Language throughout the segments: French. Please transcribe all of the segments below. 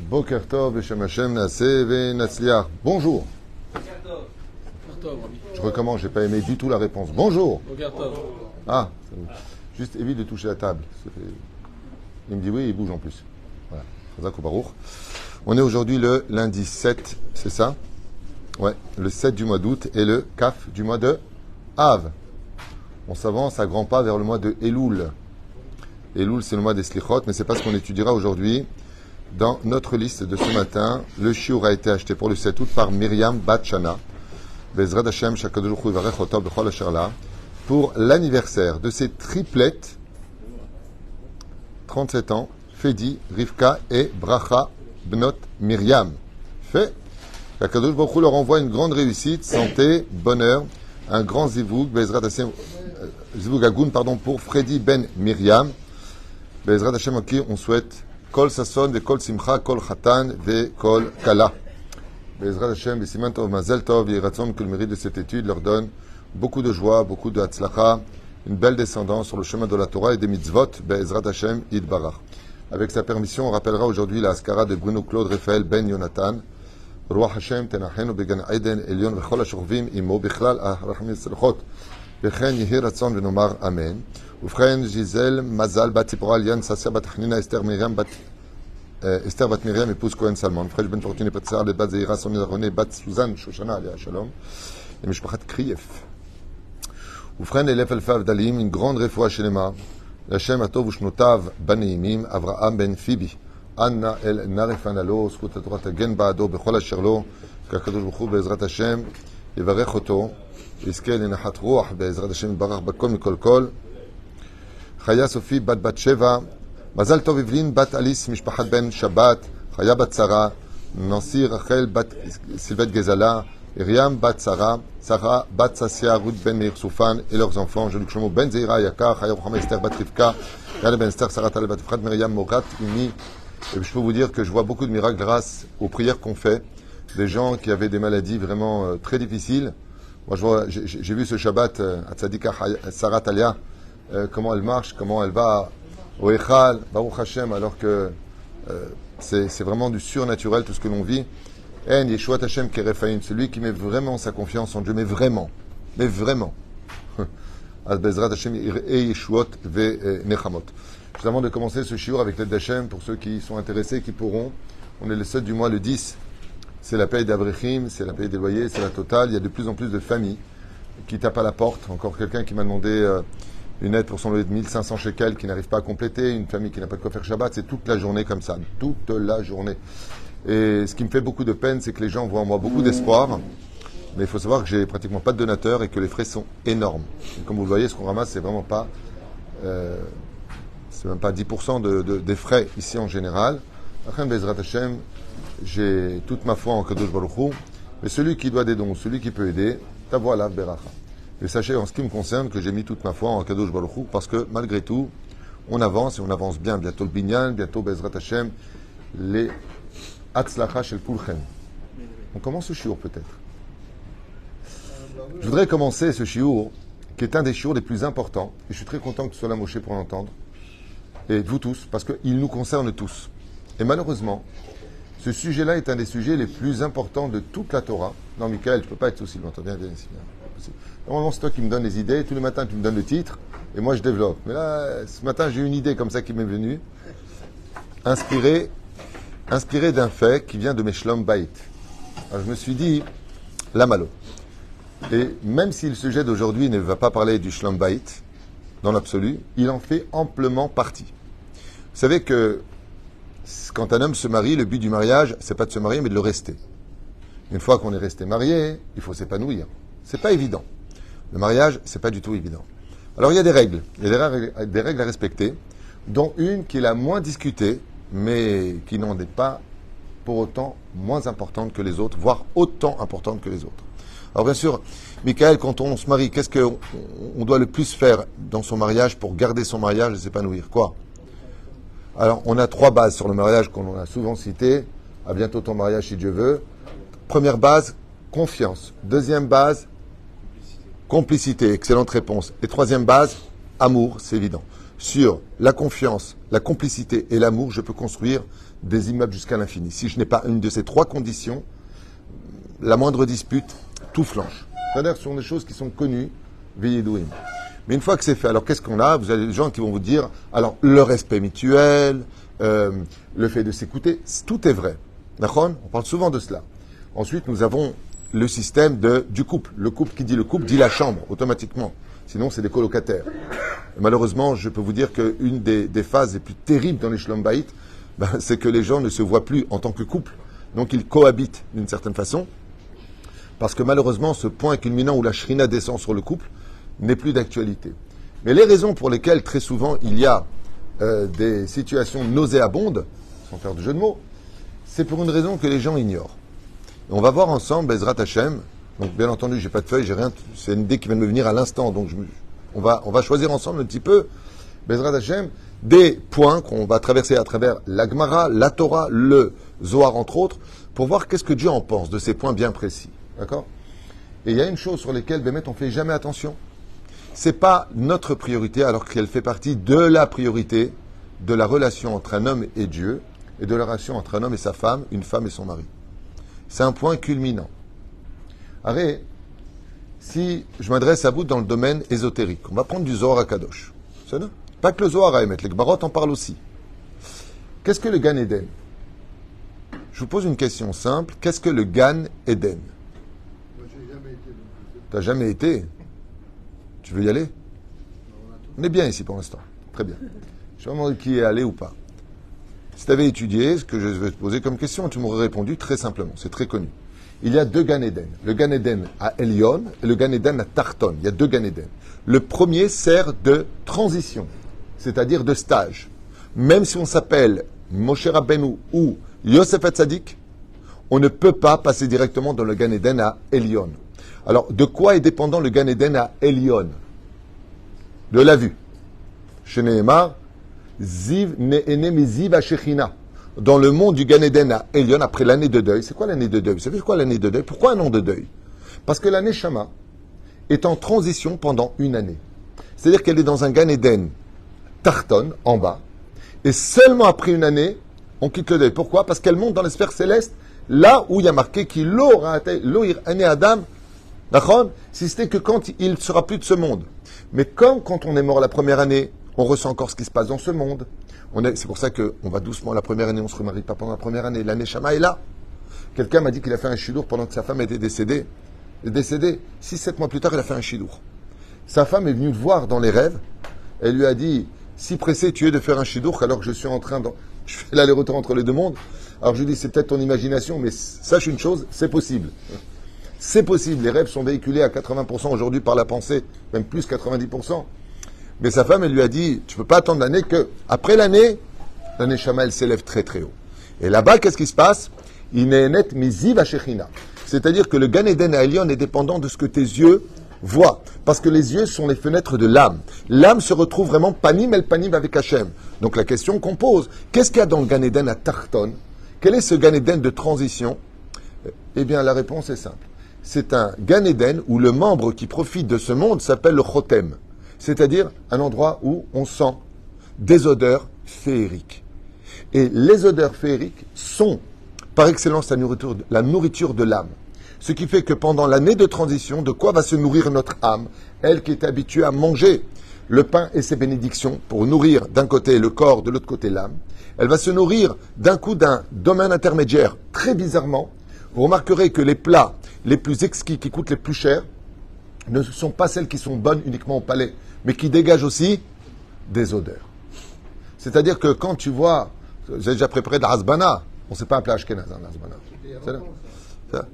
Boker Tov, Beshem Hashem, Naaseh veNatzliach. Bonjour. Je recommence, j'ai pas aimé du tout la réponse. Bonjour. Ah, juste évite de toucher la table. Il me dit oui, il bouge en plus. Voilà. Chazak Baruch. On est aujourd'hui le lundi 7, c'est ça? Ouais, le 7 du mois d'août et le Kaf du mois de Av. On s'avance à grands pas vers le mois de Elul. Elul, c'est le mois des Slichot, mais c'est pas ce qu'on étudiera aujourd'hui. Dans notre liste de ce matin, le shiur a été acheté pour le 7 août par Myriam Bat Shana, Bezrat Hashem Shakadosh Baruch Hu Yivarech Oto B'chol Asher La, pour l'anniversaire de ses triplettes, 37 ans, Fedi, Rivka et Bracha Bnot Myriam. Fait, Shakadosh Baruch Hu leur envoie une grande réussite, santé, bonheur, un grand zivoug, Bezrat Hashem, zivoug agoun, pour Freddy Ben Myriam, Bezrat Hashem à qui on souhaite Kol Sasson, ve Kol Simcha, Kol Khatan, ve Kol Kala. Bezrat Hashem, Besiman Tov, Mazel Tov, et Ratzon que le mérite de cette étude leur donne beaucoup de joie, beaucoup de Hatzlacha, une belle descendance sur le chemin de la Torah et des mitzvot, Bezrat Hashem, Yitbarach. Avec sa permission, on rappellera aujourd'hui la Askara de Bruno Claude Raphaël Ben Yonatan. Roi Hashem, Tenachenu, Began Eden, Elion, Vechol HaShorvim, Imo, Bichlal, Arachim Yisrachot. Bechen Yehi Ratzon, Venomar, Amen. Ufren, Gisèle, Mazal, Bat Tzipora, Liane, Sassia, Bat Achnina, Esther Myriam, Esther Bat Myriam, épouse Cohen Salman. Frère Ben Fortuné, Patsar, les Bat Zeira, Sonia René, Bat Suzanne, Shoshana, Alia Shalom. Et Mishpachat Krief. Ufren, Elef Elfav Dalim, une grande réfoua chez les mains. Hashem Atov Ushnotav, Baneimim, Avraham Ben Fibi. Anna El Narefanalo, Skut Torah Tagen Baado, Bechol Asherlo, Kakadosh Baruch Hu, Bezrat Hashem, Yivarech Oto, Yiskel Enachat Ruach, Bezrat Hashem, Barach Bakol Mikol Kol. Chaya Sophie Bat Batsheva, Mazal Tov Evelyn Bat Alice Mishpachat Ben Shabbat, Chaya Bat Sarah, Nancy Rachel Bat Sylvette Gezala, Iriam Bat Sarah, Sarah Bat Sassia, Ruth Ben Meir Soufan et leurs enfants, Jean-Luc Shlomo Ben Zeira Yakar, Chaya Rochama Esther Bat Rivka, Yana Ben Esther Sarah Tal Bat Frat Myriam Morat Uni. Et je peux vous dire que je vois beaucoup de miracles grâce aux prières qu'on fait, des gens qui avaient des maladies vraiment très difficiles. Moi, j'ai vu ce Shabbat à Tzadika Sarah Talia, comment elle marche, comment elle va au Echal, Baruch Hashem, alors que c'est vraiment du surnaturel tout ce que l'on vit. En Yeshuat Hashem Kerefaim, celui qui met vraiment sa confiance en Dieu, mais vraiment. Al Bezrat Hashem et Yeshuot ve Nechamot. Juste avant de commencer ce shiur avec l'aide d'Hachem, pour ceux qui sont intéressés, qui pourront, on est le 7 du mois, le 10. C'est la paye d'Abrechim, c'est la paye des loyers, c'est la totale. Il y a de plus en plus de familles qui tapent à la porte. Encore quelqu'un qui m'a demandé une aide pour son loyer de 1500 shekels qui n'arrive pas à compléter. Une famille qui n'a pas de quoi faire Shabbat. C'est toute la journée comme ça. Toute la journée. Et ce qui me fait beaucoup de peine, c'est que les gens voient en moi beaucoup d'espoir. Mais il faut savoir que j'ai pratiquement pas de donateurs et que les frais sont énormes. Et comme vous le voyez, ce qu'on ramasse, c'est vraiment pas... c'est même pas 10% des frais ici en général. Après Bezrat Hashem, j'ai toute ma foi en Kadosh Baruch Hu, mais celui qui doit des dons, celui qui peut aider, t'avoue la beracha. Et sachez en ce qui me concerne que j'ai mis toute ma foi en Kadosh Baruch Hu parce que malgré tout, on avance et on avance bien. Bientôt le Binyan, bientôt Bezrat Hashem, les Hatzlacha shel Kulchem. On commence ce shiur peut-être. Je voudrais commencer ce shiur qui est un des shiurs les plus importants et je suis très content que tu sois là Moshe pour l'entendre. Et vous tous, parce qu'il nous concerne tous. Et malheureusement, ce sujet-là est un des sujets les plus importants de toute la Torah. Non, Michael, je ne peux pas être aussi loin. Viens ici. Normalement, c'est toi qui me donnes les idées. Tous les matins, tu me donnes le titre. Et moi, je développe. Mais là, ce matin, j'ai une idée comme ça qui m'est venue. Inspirée d'un fait qui vient de mes Shlom Bait. Alors, je me suis dit, la malo. Et même si le sujet d'aujourd'hui ne va pas parler du Shlom Bait, dans l'absolu, il en fait amplement partie. Vous savez que quand un homme se marie, le but du mariage, c'est pas de se marier, mais de le rester. Une fois qu'on est resté marié, il faut s'épanouir. C'est pas évident. Le mariage, c'est pas du tout évident. Alors il y a des règles. Il y a des règles à respecter, dont une qui est la moins discutée, mais qui n'en est pas pour autant moins importante que les autres, voire autant importante que les autres. Alors bien sûr, Michael, quand on se marie, qu'est-ce qu'on doit le plus faire dans son mariage pour garder son mariage et s'épanouir? Quoi? Alors, on a 3 bases sur le mariage qu'on a souvent citées. À bientôt ton mariage si Dieu veut. Première base, confiance. Deuxième base, complicité. Excellente réponse. Et troisième base, amour, c'est évident. sur la confiance, la complicité et l'amour, je peux construire des immeubles jusqu'à l'infini. Si je n'ai pas une de ces trois conditions, la moindre dispute, tout flanche. C'est-à-dire que ce sont des choses qui sont connues, veillez-douim. Mais une fois que c'est fait, alors qu'est-ce qu'on a? Vous avez des gens qui vont vous dire, alors le respect mutuel, le fait de s'écouter, tout est vrai. D'accord? On parle souvent de cela. Ensuite, nous avons le système du couple. Le couple qui dit le couple dit la chambre, automatiquement. Sinon, c'est des colocataires. Et malheureusement, je peux vous dire qu'une des phases les plus terribles dans les Shlom Bayit, c'est que les gens ne se voient plus en tant que couple. Donc, ils cohabitent d'une certaine façon. Parce que malheureusement, ce point culminant où la shrina descend sur le couple n'est plus d'actualité. Mais les raisons pour lesquelles, très souvent, il y a des situations nauséabondes, sans faire de jeu de mots, c'est pour une raison que les gens ignorent. Et on va voir ensemble, Bezrat Hashem. Donc, bien entendu, j'ai pas de feuille, j'ai rien. C'est une idée qui vient de me venir à l'instant. Donc, on va choisir ensemble un petit peu, Bezrat Hashem, des points qu'on va traverser à travers la Gemara, la Torah, le Zohar, entre autres, pour voir qu'est-ce que Dieu en pense de ces points bien précis. D'accord? Et il y a une chose sur laquelle, Bémet, on ne fait jamais attention. C'est pas notre priorité, alors qu'elle fait partie de la priorité de la relation entre un homme et Dieu, et de la relation entre un homme et sa femme, une femme et son mari. C'est un point culminant. Arrête, si je m'adresse à vous dans le domaine ésotérique, on va prendre du Zohar à Kadosh. C'est ça? Pas que le Zohar à émettre, les Gbarot en parlent aussi. Qu'est-ce que le Gan Eden? Je vous pose une question simple. Qu'est-ce que le Gan Eden? Moi, j'ai jamais été. T'as jamais été? Tu veux y aller? On est bien ici pour l'instant. Très bien. Je vais demander qui est allé ou pas. Si tu avais étudié ce que je vais te poser comme question, tu m'aurais répondu très simplement. C'est très connu. Il y a deux Gan Eden. Le Gan Eden à Elyon et le Gan Eden à Tarton. Il y a deux Gan Eden. Le premier sert de transition, c'est-à-dire de stage. Même si on s'appelle Moshe Rabbeinu ou Yosef Hatzadik, on ne peut pas passer directement dans le Gan Eden à Elyon. Alors, de quoi est dépendant le Gan Eden à Elyon? De la vue. Chez Nehemar, Ziv Ne'ene Miziv Ashechina. Dans le monde du Gan Eden à Elyon, après l'année de deuil. C'est quoi l'année de deuil? Vous savez quoi l'année de deuil? Pourquoi un an de deuil? Parce que l'année Shama est en transition pendant une année. C'est-à-dire qu'elle est dans un Gan Eden Tarton, en bas, et seulement après une année, on quitte le deuil. Pourquoi? Parce qu'elle monte dans les sphères célestes, là où il y a marqué qu'il l'oir ane Adam, d'accord? Si c'était que quand il ne sera plus de ce monde. Mais comme quand on est mort la première année, on ressent encore ce qui se passe dans ce monde. C'est pour ça qu'on va doucement la première année, on ne se remarie pas pendant la première année. L'année Shama est là. Quelqu'un m'a dit qu'il a fait un chidour pendant que sa femme était décédée. Il est décédé. 6-7 mois plus tard, il a fait un chidour. Sa femme est venue le voir dans les rêves. Elle lui a dit, si pressé tu es de faire un chidour alors que je suis en train de... Je fais l'aller-retour entre les deux mondes. Alors je lui dis, c'est peut-être ton imagination, mais sache une chose, c'est possible. C'est possible. Les rêves sont véhiculés à 80% aujourd'hui par la pensée, même plus 90%. Mais sa femme, elle lui a dit, tu ne peux pas attendre l'année que, après l'année Shama, elle s'élève très très haut. Et là-bas, qu'est-ce qui se passe? Inenet miziv ashechina. C'est-à-dire que le Gan Eden à Elyon est dépendant de ce que tes yeux voient. Parce que les yeux sont les fenêtres de l'âme. L'âme se retrouve vraiment panim el panim avec Hachem. Donc la question qu'on pose, qu'est-ce qu'il y a dans le Gan Eden à Tarton? Quel est ce Gan Eden de transition? Eh bien, la réponse est simple. C'est un Gan Eden où le membre qui profite de ce monde s'appelle le Chotem. C'est-à-dire un endroit où on sent des odeurs féeriques. Et les odeurs féeriques sont, par excellence, la nourriture de l'âme. Ce qui fait que pendant l'année de transition, de quoi va se nourrir notre âme? Elle qui est habituée à manger le pain et ses bénédictions pour nourrir d'un côté le corps, de l'autre côté l'âme. Elle va se nourrir d'un coup d'un domaine intermédiaire. Très bizarrement, vous remarquerez que les plats les plus exquis, qui coûtent les plus chers, ne sont pas celles qui sont bonnes uniquement au palais, mais qui dégagent aussi des odeurs. C'est-à-dire que quand tu vois, j'ai déjà préparé de la hasbana, on ne sait pas un plat ashkenaz, la hasbana.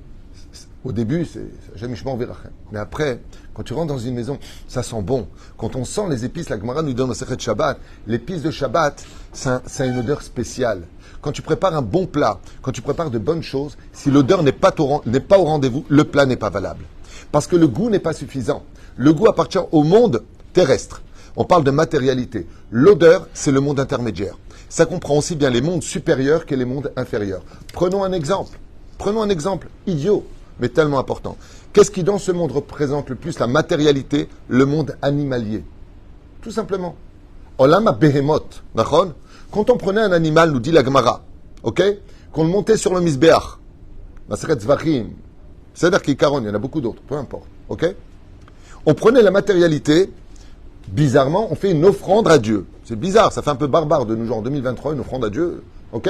Au début, c'est Jamishman Virachem. Mais après, quand tu rentres dans une maison, ça sent bon. Quand on sent les épices, la Gemara nous donne au Sechet Shabbat, l'épice de Shabbat, ça a une odeur spéciale. Quand tu prépares un bon plat, quand tu prépares de bonnes choses, si l'odeur n'est pas au rendez-vous, le plat n'est pas valable. Parce que le goût n'est pas suffisant. Le goût appartient au monde terrestre. On parle de matérialité. L'odeur, c'est le monde intermédiaire. Ça comprend aussi bien les mondes supérieurs que les mondes inférieurs. Prenons un exemple idiot, mais tellement important. Qu'est-ce qui dans ce monde représente le plus la matérialité? Le monde animalier. Tout simplement. Olam behemoth, d'accord? Quand on prenait un animal, nous dit la Gemara, ok? Qu'on le montait sur le misbeach, Maseret Zvachim, c'est-à-dire qu'il il y en a beaucoup d'autres, peu importe, ok? On prenait la matérialité, bizarrement, on fait une offrande à Dieu. C'est bizarre, ça fait un peu barbare de nous, genre en 2023, une offrande à Dieu, ok?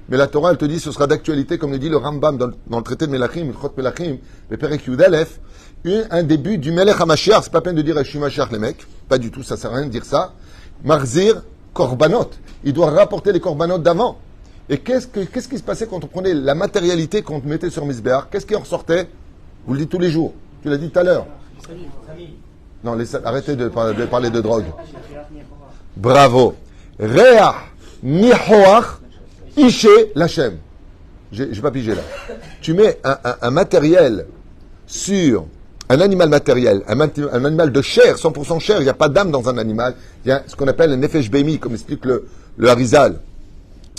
Mais la Torah, elle te dit, ce sera d'actualité, comme le dit le Rambam dans le traité de Melachim, Ilchot Melachim, le Perek Yud Aleph, un début du Melech HaMashiach. C'est pas peine de dire je suis Mashiach les mecs, pas du tout, ça sert à rien de dire ça. Marzir Korbanot, il doit rapporter les Korbanot d'avant. Et qu'est-ce qui se passait quand on prenait la matérialité qu'on mettait sur Misbéach? Qu'est-ce qui en ressortait? Vous le dites tous les jours, tu l'as dit tout à l'heure. Non, arrêtez de parler de drogue. Bravo. Reach Nihoach Ishe Lachem. J'ai pas pigé là. Tu mets un matériel sur un animal matériel, un animal de chair, 100% chair, il n'y a pas d'âme dans un animal. Il y a ce qu'on appelle un nefesh behemi, comme explique le Harizal.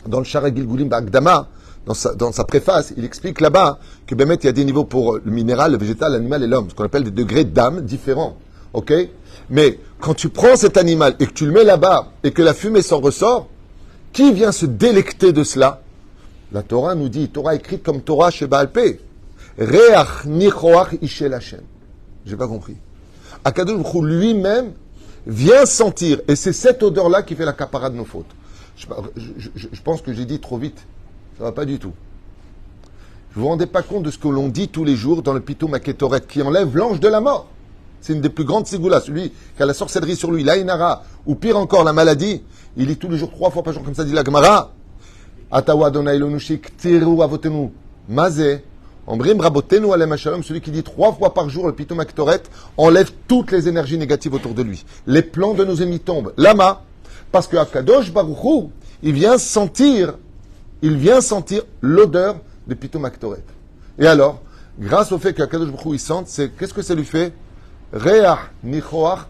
Dans le Shara Gilgulim Ba'akdama, dans sa préface, il explique là-bas que Bémet, il y a des niveaux pour le minéral, le végétal, l'animal et l'homme, ce qu'on appelle des degrés d'âme différents. Ok? Mais quand tu prends cet animal et que tu le mets là-bas et que la fumée s'en ressort, qui vient se délecter de cela? La Torah nous dit, Torah écrite comme Torah chez Baal Pé. Reach nichoach ishel Hashem. J'ai pas compris. Akadosh Baruch Hu lui-même vient sentir, et c'est cette odeur-là qui fait la capara de nos fautes. Je pense que j'ai dit trop vite. Ça va pas du tout. Vous vous rendez pas compte de ce que l'on dit tous les jours dans le Pitoum Aketoret qui enlève l'ange de la mort. C'est une des plus grandes sigoulas. Celui qui a la sorcellerie sur lui, l'Aïnara, ou pire encore la maladie, il lit tous les jours 3 fois par jour, comme ça dit la Gemara. Atawa Adonai Elonushik Tiru Avotenu Mazé. Ombrim Rabotenu Alem Shalom, celui qui dit 3 fois par jour le Pitoum Aketoret, enlève toutes les énergies négatives autour de lui. Les plans de nos ennemis tombent. Lama, parce que Akadosh Baruch Hu, il vient sentir l'odeur de Pitoum Aketoret. Et alors, grâce au fait qu'Akadosh Baruch Hu il sente, qu'est-ce que ça lui fait? Reach Nichoach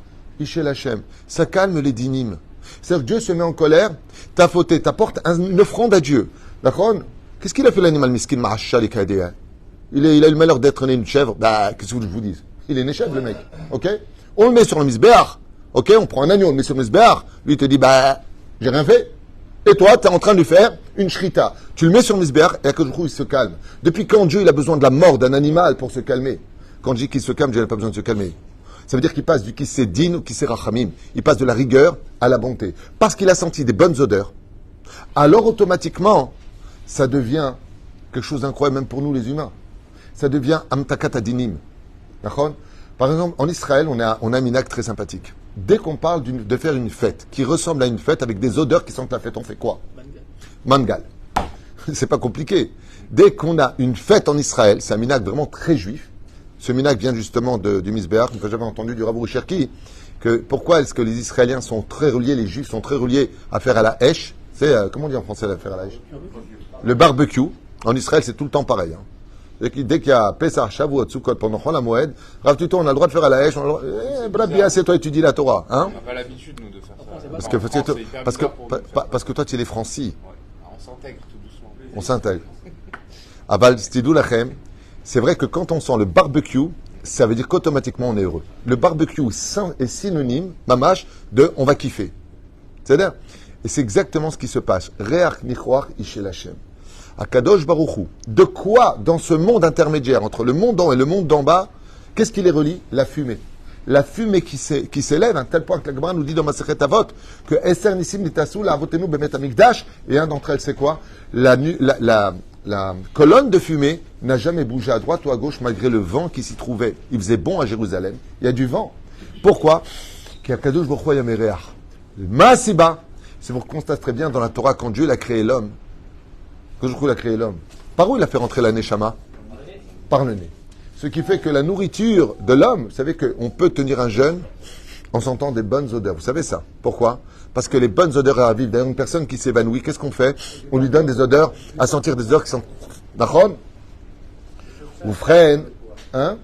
Ishel Hashem. Ça calme les dynimes. C'est-à-dire que Dieu se met en colère, t'as fauté, t'apportes une offrande à Dieu. D'accord? Qu'est-ce qu'il a fait l'animal miskin Ma'ashal et Kadea? Il a eu le malheur d'être né une chèvre. Bah, qu'est-ce que je vous dis? Il est né chèvre, le mec. Ok? On le met sur le misbéach. Ok? On prend un agneau, on le met sur le misbéach. Lui, il te dit, bah, j'ai rien fait. Et toi, tu es en train de lui faire une shrita. Tu le mets sur le misbéach et à que il se calme. Depuis quand Dieu, il a besoin de la mort d'un animal pour se calmer? Quand je dis qu'il se calme, Dieu n'a pas besoin de se calmer. Ça veut dire qu'il passe du kissé din au kissé rachamim. Il passe de la rigueur à la bonté. Parce qu'il a senti des bonnes odeurs. Alors, automatiquement, ça devient quelque chose d'incroyable, même pour nous, les humains. Ça devient amtakat adinim. D'accord? Par exemple, en Israël, on a un acte très sympathique. Dès qu'on parle de faire une fête qui ressemble à une fête avec des odeurs qui sentent la fête, on fait quoi? Mangal. C'est pas compliqué. Dès qu'on a une fête en Israël, c'est un minhag vraiment très juif. Ce minhag vient justement du Misbéach, que j'avais entendu du Rav Cherki, que pourquoi est-ce que les Israéliens sont très reliés, les Juifs sont très reliés à faire à la hèche? C'est, comment on dit en français à faire à la hèche? Le barbecue. En Israël, c'est tout le temps pareil. Hein. Dès qu'il y a Pesach, Shavuot, Sukkot, pendant Chol HaMoed, Rav Tuto, on a le droit de faire à la hèche, on a le droit... Brabia, c'est toi étudies la Torah. Hein? On n'a pas l'habitude, nous, de faire ça. Parce que toi, tu es les Francis. Ouais. On s'intègre tout doucement. On s'intègre. Aval Stidou Lachem, c'est vrai que quand on sent le barbecue, ça veut dire qu'automatiquement on est heureux. Le barbecue est synonyme, mamash, de on va kiffer. C'est-à-dire, et c'est exactement ce qui se passe. Reach nichoach ishel Hashem. Akadosh Baruch Hu. De quoi, dans ce monde intermédiaire, entre le monde d'en haut et le monde d'en bas, qu'est-ce qui les relie? La fumée. La fumée qui s'élève, à un tel point que la Gemara nous dit dans Masechet Avot, que Eser Nisim Nitasu la Avotenu Bemet Amikdash, et un d'entre elles, c'est quoi? La colonne de fumée n'a jamais bougé à droite ou à gauche malgré le vent qui s'y trouvait. Il faisait bon à Jérusalem. Il y a du vent. Pourquoi? Qu'Akadosh Baruch Hu Yamereach. Masiba. C'est vous constatez très bien dans la Torah quand Dieu l'a créé l'homme. Quand Dieu a créé l'homme. Par où il a fait rentrer la Neshama? Par le nez. Ce qui fait que la nourriture de l'homme, vous savez qu'on peut tenir un jeûne en sentant des bonnes odeurs. Vous savez ça? Pourquoi? Parce que les bonnes odeurs arrivent. D'ailleurs, une personne qui s'évanouit, qu'est-ce qu'on fait? On lui donne des odeurs, à sentir des odeurs qui sont... D'accord? Ou freine. Hein?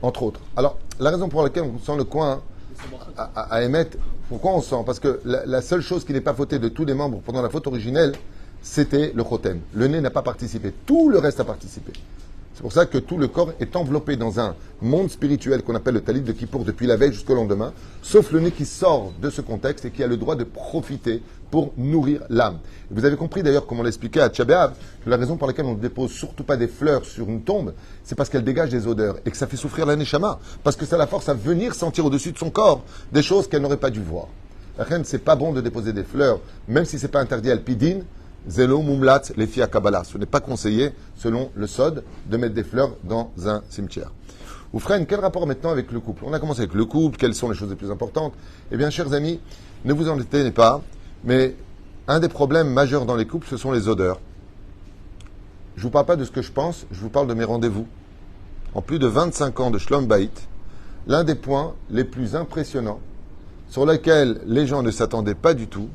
Entre autres. Alors, la raison pour laquelle on sent le coin à émettre, pourquoi on sent? Parce que la seule chose qui n'est pas fautée de tous les membres pendant la faute originelle, c'était le chotem. Le nez n'a pas participé. Tout le reste a participé. C'est C'est pour ça que tout le corps est enveloppé dans un monde spirituel qu'on appelle le talit de Kippour depuis la veille jusqu'au lendemain, sauf le nez qui sort de ce contexte et qui a le droit de profiter pour nourrir l'âme. Vous avez compris d'ailleurs, comme on l'expliquait à Tchabéav, que la raison pour laquelle on ne dépose surtout pas des fleurs sur une tombe, c'est parce qu'elle dégage des odeurs et que ça fait souffrir la neshama, parce que ça la force à venir sentir au-dessus de son corps des choses qu'elle n'aurait pas dû voir. La reine, c'est pas bon de déposer des fleurs, même si c'est pas interdit à Alpidine, Zelo, Mumlat, les filles à Kabbalah. Ce n'est pas conseillé, selon le Sod, de mettre des fleurs dans un cimetière. Oufren, quel rapport maintenant avec le couple? On a commencé avec le couple, quelles sont les choses les plus importantes? Eh bien, chers amis, ne vous en étonnez pas, mais un des problèmes majeurs dans les couples, ce sont les odeurs. Je ne vous parle pas de ce que je pense, je vous parle de mes rendez-vous. En plus de 25 ans de Shlom Bayit, l'un des points les plus impressionnants, sur lesquels les gens ne s'attendaient pas du tout,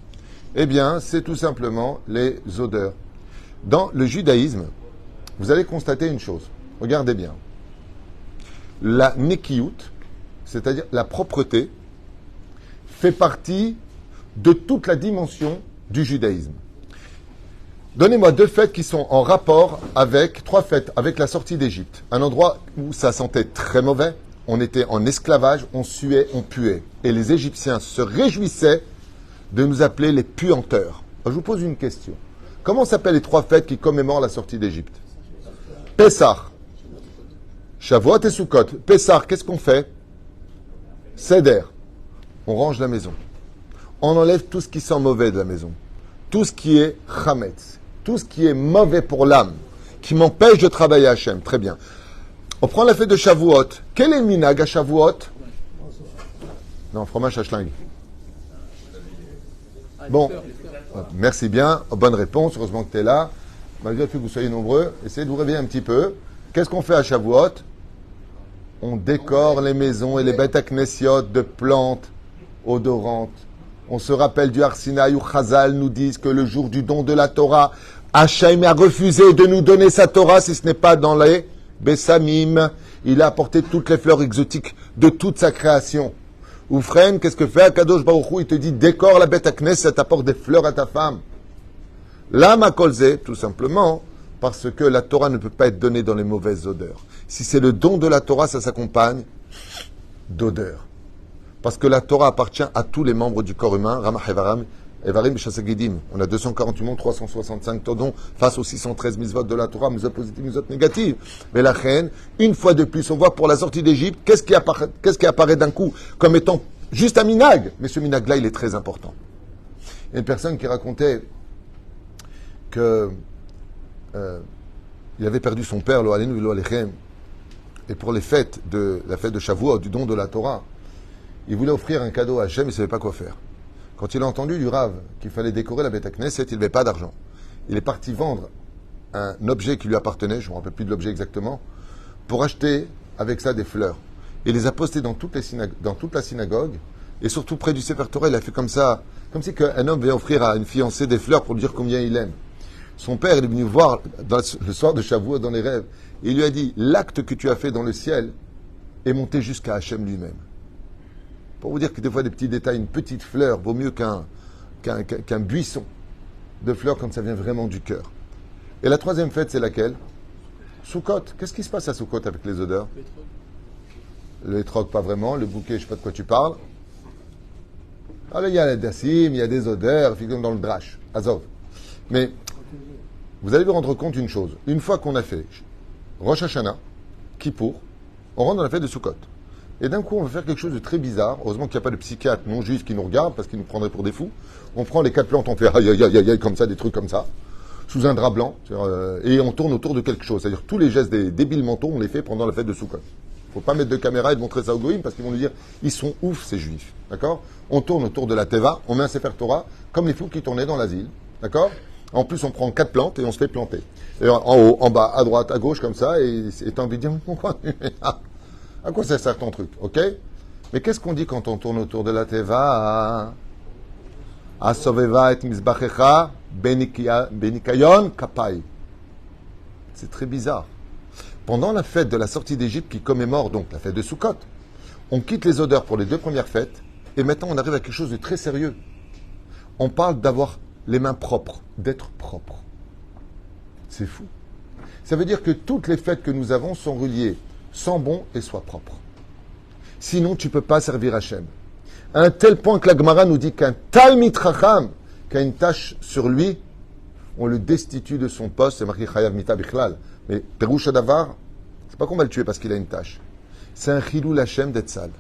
eh bien, c'est tout simplement les odeurs. Dans le judaïsme, vous allez constater une chose. Regardez bien. La nekiyut, c'est-à-dire la propreté, fait partie de toute la dimension du judaïsme. Donnez-moi 2 fêtes qui sont en rapport avec 3 fêtes, avec la sortie d'Égypte. Un endroit où ça sentait très mauvais, on était en esclavage, on suait, on puait. Et les Égyptiens se réjouissaient de nous appeler les puanteurs. Je vous pose une question. Comment s'appellent les 3 fêtes qui commémorent la sortie d'Égypte? Pessah, Shavuot et Sukkot. Pessah, qu'est-ce qu'on fait? Seder. On range la maison. On enlève tout ce qui sent mauvais de la maison. Tout ce qui est chametz. Tout ce qui est mauvais pour l'âme. Qui m'empêche de travailler à Hachem. Très bien. On prend la fête de Shavuot. Quel est le minag à Shavuot? Non, fromage à schling. Bon, merci bien, bonne réponse, heureusement que tu es là. Malgré le fait que vous soyez nombreux, essayez de vous réveiller un petit peu. Qu'est-ce qu'on fait à Shavuot? On décore les maisons et les bêtes à knessiot de plantes odorantes. On se rappelle du Har Sinaï où Chazal nous dit que le jour du don de la Torah, Hachem a refusé de nous donner sa Torah si ce n'est pas dans les Bessamim. Il a apporté toutes les fleurs exotiques de toute sa création. Oufren, qu'est-ce que fait Akadosh Baruch Hu? Il te dit, décore la bête à Knesset, apporte des fleurs à ta femme. Lama kolze, tout simplement, parce que la Torah ne peut pas être donnée dans les mauvaises odeurs. Si c'est le don de la Torah, ça s'accompagne d'odeurs. Parce que la Torah appartient à tous les membres du corps humain, Ramah Evarim B'Chasagidim. On a 248 mondes, 365 todons, face aux 613 mitzvot de la Torah, mitzvot positives, mitzvot négatives. Mais la reine, une fois de plus, on voit pour la sortie d'Égypte, qu'est-ce qui apparaît d'un coup comme étant juste un minag? Mais ce minag-là, il est très important. Il y a une personne qui racontait que il avait perdu son père, lo alenu lo alechem, et pour la fête de Shavuot, du don de la Torah, il voulait offrir un cadeau à Hachem, il ne savait pas quoi faire. Quand il a entendu du Rav qu'il fallait décorer la Beit Knesset, il n'avait pas d'argent. Il est parti vendre un objet qui lui appartenait, je ne me rappelle plus de l'objet exactement, pour acheter avec ça des fleurs. Il les a postés dans toute la synagogue, et surtout près du Sefer Torah, il a fait comme ça, comme si un homme veut offrir à une fiancée des fleurs pour lui dire combien il aime. Son père est venu voir le soir de Shavuot dans les rêves, et il lui a dit, l'acte que tu as fait dans le ciel est monté jusqu'à Hachem lui-même. Pour vous dire que des fois, des petits détails, une petite fleur vaut mieux qu'un buisson de fleurs quand ça vient vraiment du cœur. Et la 3e fête, c'est laquelle? Sukkot. Qu'est-ce qui se passe à Sukkot avec les odeurs? Le hétrog, pas vraiment. Le bouquet, je ne sais pas de quoi tu parles. Alors, il y a les dassim, il y a des odeurs, comme dans le drash, Azov. Mais vous allez vous rendre compte d'une chose. Une fois qu'on a fait Rosh Hashanah, Kippour, on rentre dans la fête de Sukkot. Et d'un coup, on va faire quelque chose de très bizarre. Heureusement qu'il n'y a pas de psychiatre non juif qui nous regarde parce qu'il nous prendrait pour des fous. On prend les 4 plantes, on fait aïe, aïe, aïe, aïe, comme ça, des trucs comme ça, sous un drap blanc, et on tourne autour de quelque chose. C'est-à-dire tous les gestes des débiles mentaux, on les fait pendant la fête de Sukkot. Il ne faut pas mettre de caméra et de montrer ça aux goïms parce qu'ils vont nous dire ils sont ouf, ces juifs. D'accord? On tourne autour de la Teva, on met un Sefer Torah, comme les fous qui tournaient dans l'asile. D'accord? En plus, on prend 4 plantes et on se fait planter. Et en haut, en bas, à droite, à gauche, comme ça, et t'as envie de dire à quoi ça sert ton truc? Ok? Mais qu'est-ce qu'on dit quand on tourne autour de la Teva? Asoveva et mizbachecha benikayon kapai. C'est très bizarre. Pendant la fête de la sortie d'Égypte qui commémore donc la fête de Sukkot, on quitte les odeurs pour les 2 premières fêtes et maintenant on arrive à quelque chose de très sérieux. On parle d'avoir les mains propres, d'être propre. C'est fou. Ça veut dire que toutes les fêtes que nous avons sont reliées, sois bon et sois propre. Sinon, tu ne peux pas servir Hachem. À un tel point que la Gemara nous dit qu'un Talmid Chacham, qui a une tâche sur lui, on le destitue de son poste, c'est marqué Chayav Mita Bichlal. Mais Perouche Adavar, c'est pas qu'on va le tuer parce qu'il a une tâche. C'est un Chilul Hachem d'être sale.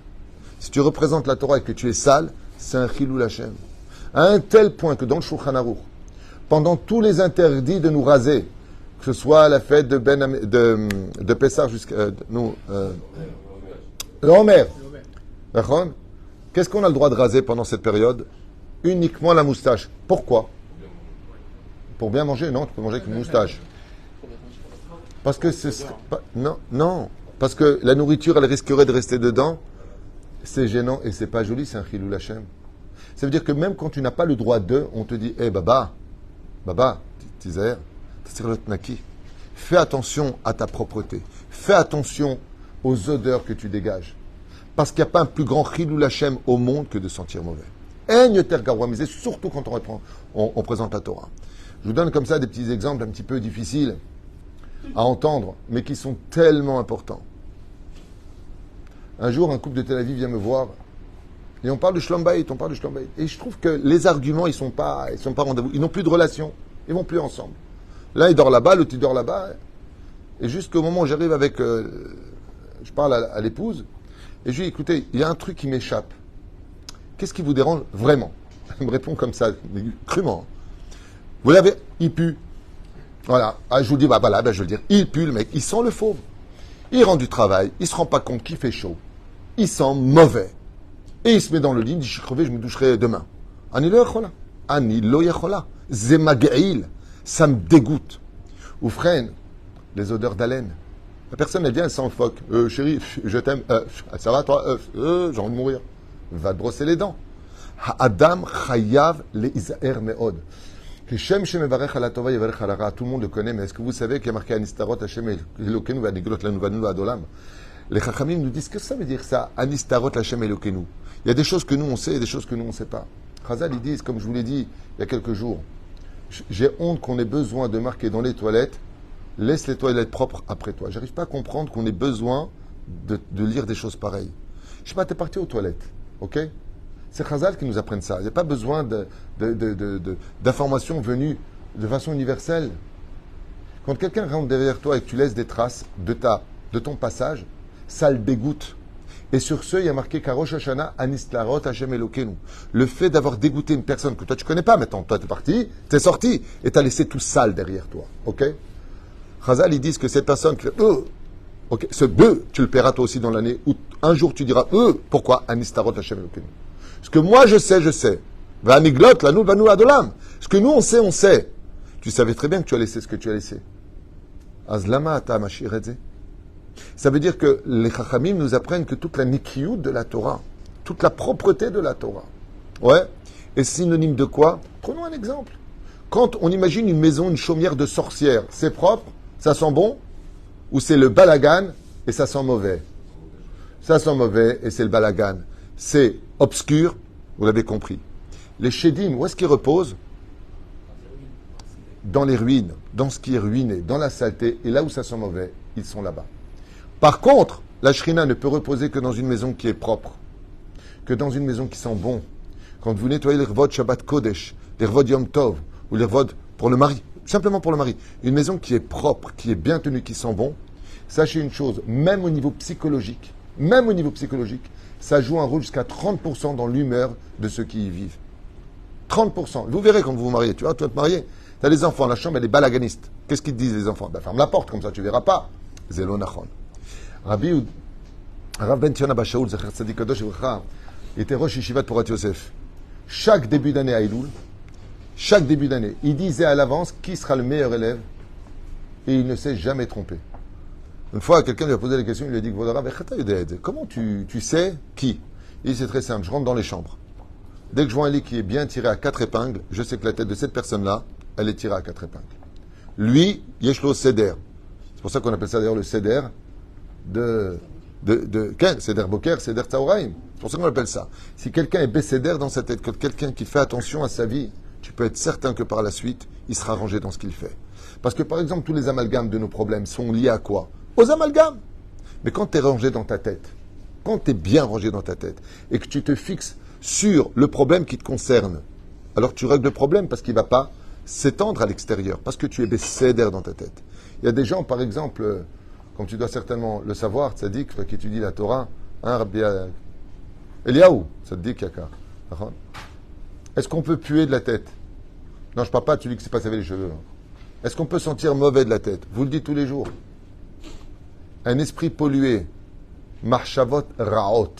Si tu représentes la Torah et que tu es sale, c'est un Chilul Hachem. À un tel point que dans le Shulchan Aruch, pendant tous les interdits de nous raser, que ce soit la fête de Pessah jusqu'à l'Omer, d'accord? Qu'est-ce qu'on a le droit de raser pendant cette période? Uniquement la moustache. Pourquoi? Pour bien manger? Non, tu peux manger avec une moustache. Parce que non. Parce que la nourriture, elle risquerait de rester dedans. C'est gênant et c'est pas joli, c'est un chilul Hashem. Ça veut dire que même quand tu n'as pas le droit de, on te dit, hé Baba, Tizaer, fais attention à ta propreté. Fais attention aux odeurs que tu dégages. Parce qu'il n'y a pas un plus grand chilul Hashem au monde que de sentir mauvais. Mais surtout quand on présente la Torah. Je vous donne comme ça des petits exemples un petit peu difficiles à entendre, mais qui sont tellement importants. Un jour, un couple de Tel Aviv vient me voir et on parle de Shlom Bayit, Et je trouve que les arguments, ils sont pas rendez-vous. Ils n'ont plus de relation. Ils vont plus ensemble. L'un, il dort là-bas, l'autre, il dort là-bas. Et jusqu'au moment où j'arrive avec... je parle à l'épouse et je lui dis, écoutez, il y a un truc qui m'échappe. Qu'est-ce qui vous dérange vraiment? Elle me répond comme ça, crûment. Vous l'avez, il pue. Voilà. Ah, je vous dis, je veux le dire. Il pue, le mec. Il sent le fauve. Il rentre du travail. Il se rend pas compte qu'il fait chaud. Il sent mauvais. Et il se met dans le lit. Il dit, je suis crevé, je me doucherai demain. Ani lo yachola. Ani lo yachola. Zemagail. Ça me dégoûte. Ou freine les odeurs d'haleine. La personne, elle vient, elle sent le phoque. Chérie, je t'aime. Ça va, toi? J'ai envie de mourir. Va te brosser les dents. Ha'adam chayav le'izaer me'od. Shem shemevarech ala tova yevarech ala ra. Tout le monde le connaît, mais est-ce que vous savez qu'il y a marqué Anistarot Hashem Elokenu v'aniglot lanu vanu adolam? Les Chachamim nous disent que ça veut dire ça, Anistarot Hashem Elokenu. Il y a des choses que nous on sait et des choses que nous on ne sait pas. Chazal, ils disent, comme je vous l'ai dit il y a quelques jours, j'ai honte qu'on ait besoin de marquer dans les toilettes, laisse les toilettes propres après toi. J'arrive pas à comprendre qu'on ait besoin de lire des choses pareilles. Je sais pas, t'es parti aux toilettes, ok? C'est Chazal qui nous apprennent ça. Il n'y a pas besoin d'informations venues de façon universelle. Quand quelqu'un rentre derrière toi et que tu laisses des traces de ton passage, ça le dégoûte. Et sur ce, il y a marqué Karosh Hashanah Anistarot Hashem Elokenu. Le fait d'avoir dégoûté une personne que toi tu connais pas maintenant, toi tu es parti, tu es sorti et tu as laissé tout sale derrière toi. Ok? Chazal, ils disent que cette personne, ok, ce tu le paieras toi aussi dans l'année où un jour tu diras pourquoi Anistarot Hashem Elokenu. Ce que moi je sais. Vaniglot, la nous, vanu adolam. Ce que nous on sait. Tu savais très bien que tu as laissé ce que tu as laissé. Azlama ata mashiredze. Ça veut dire que les Chachamim nous apprennent que toute la nikiyut de la Torah, toute la propreté de la Torah, est synonyme de quoi? Prenons un exemple. Quand on imagine une maison, une chaumière de sorcière, c'est propre, ça sent bon, ou c'est le balagan et ça sent mauvais? Ça sent mauvais et c'est le balagan. C'est obscur, vous l'avez compris. Les Shedim, où est-ce qu'ils reposent? Dans les ruines, dans ce qui est ruiné, dans la saleté, et là où ça sent mauvais, ils sont là-bas. Par contre, la Shrina ne peut reposer que dans une maison qui est propre, que dans une maison qui sent bon. Quand vous nettoyez les revod Shabbat Kodesh, les revod Yom Tov, ou les revod pour le mari, simplement pour le mari, une maison qui est propre, qui est bien tenue, qui sent bon, sachez une chose, même au niveau psychologique, ça joue un rôle jusqu'à 30% dans l'humeur de ceux qui y vivent. 30%. Vous verrez quand vous vous mariez. Tu vas te marier. Tu as les enfants, la chambre, elle est balaganiste. Qu'est-ce qu'ils te disent, les enfants? Ferme la porte, comme ça, tu verras pas. Zélo Nachon. Rav Ben Tiona Bashaoul, Zecher Tzadik Kadosh Evracha, était Rosh Yeshivat Porat Yosef. Chaque début d'année à Elul, il disait à l'avance qui sera le meilleur élève et il ne s'est jamais trompé. Une fois, quelqu'un lui a posé la question, il lui a dit, comment tu sais qui? Il dit, c'est très simple, je rentre dans les chambres. Dès que je vois un lit qui est bien tiré à 4 épingles, je sais que la tête de cette personne-là, elle est tirée à 4 épingles. Lui, Yeshlo Seder. C'est pour ça qu'on appelle ça d'ailleurs le Seder Seder Boker, Seder Tzaoraim. C'est pour ça qu'on appelle ça. Si quelqu'un est Besséder dans sa tête, quelqu'un qui fait attention à sa vie, tu peux être certain que par la suite, il sera rangé dans ce qu'il fait. Parce que par exemple, tous les amalgames de nos problèmes sont liés à quoi? Aux amalgames. Mais quand tu es rangé dans ta tête, quand tu es bien rangé dans ta tête, et que tu te fixes sur le problème qui te concerne, alors tu règles le problème parce qu'il ne va pas s'étendre à l'extérieur, parce que tu es bécédère dans ta tête. Il y a des gens, par exemple, comme tu dois certainement le savoir, tzaddik, toi qui étudie la Torah, hein, Rabbi Eliaou, tzaddik yaka. Est-ce qu'on peut puer de la tête? Non, je ne parle pas de celui qui s'est pas lavé les cheveux. Est-ce qu'on peut sentir mauvais de la tête? Vous le dites tous les jours. Un esprit pollué, marchavot raot,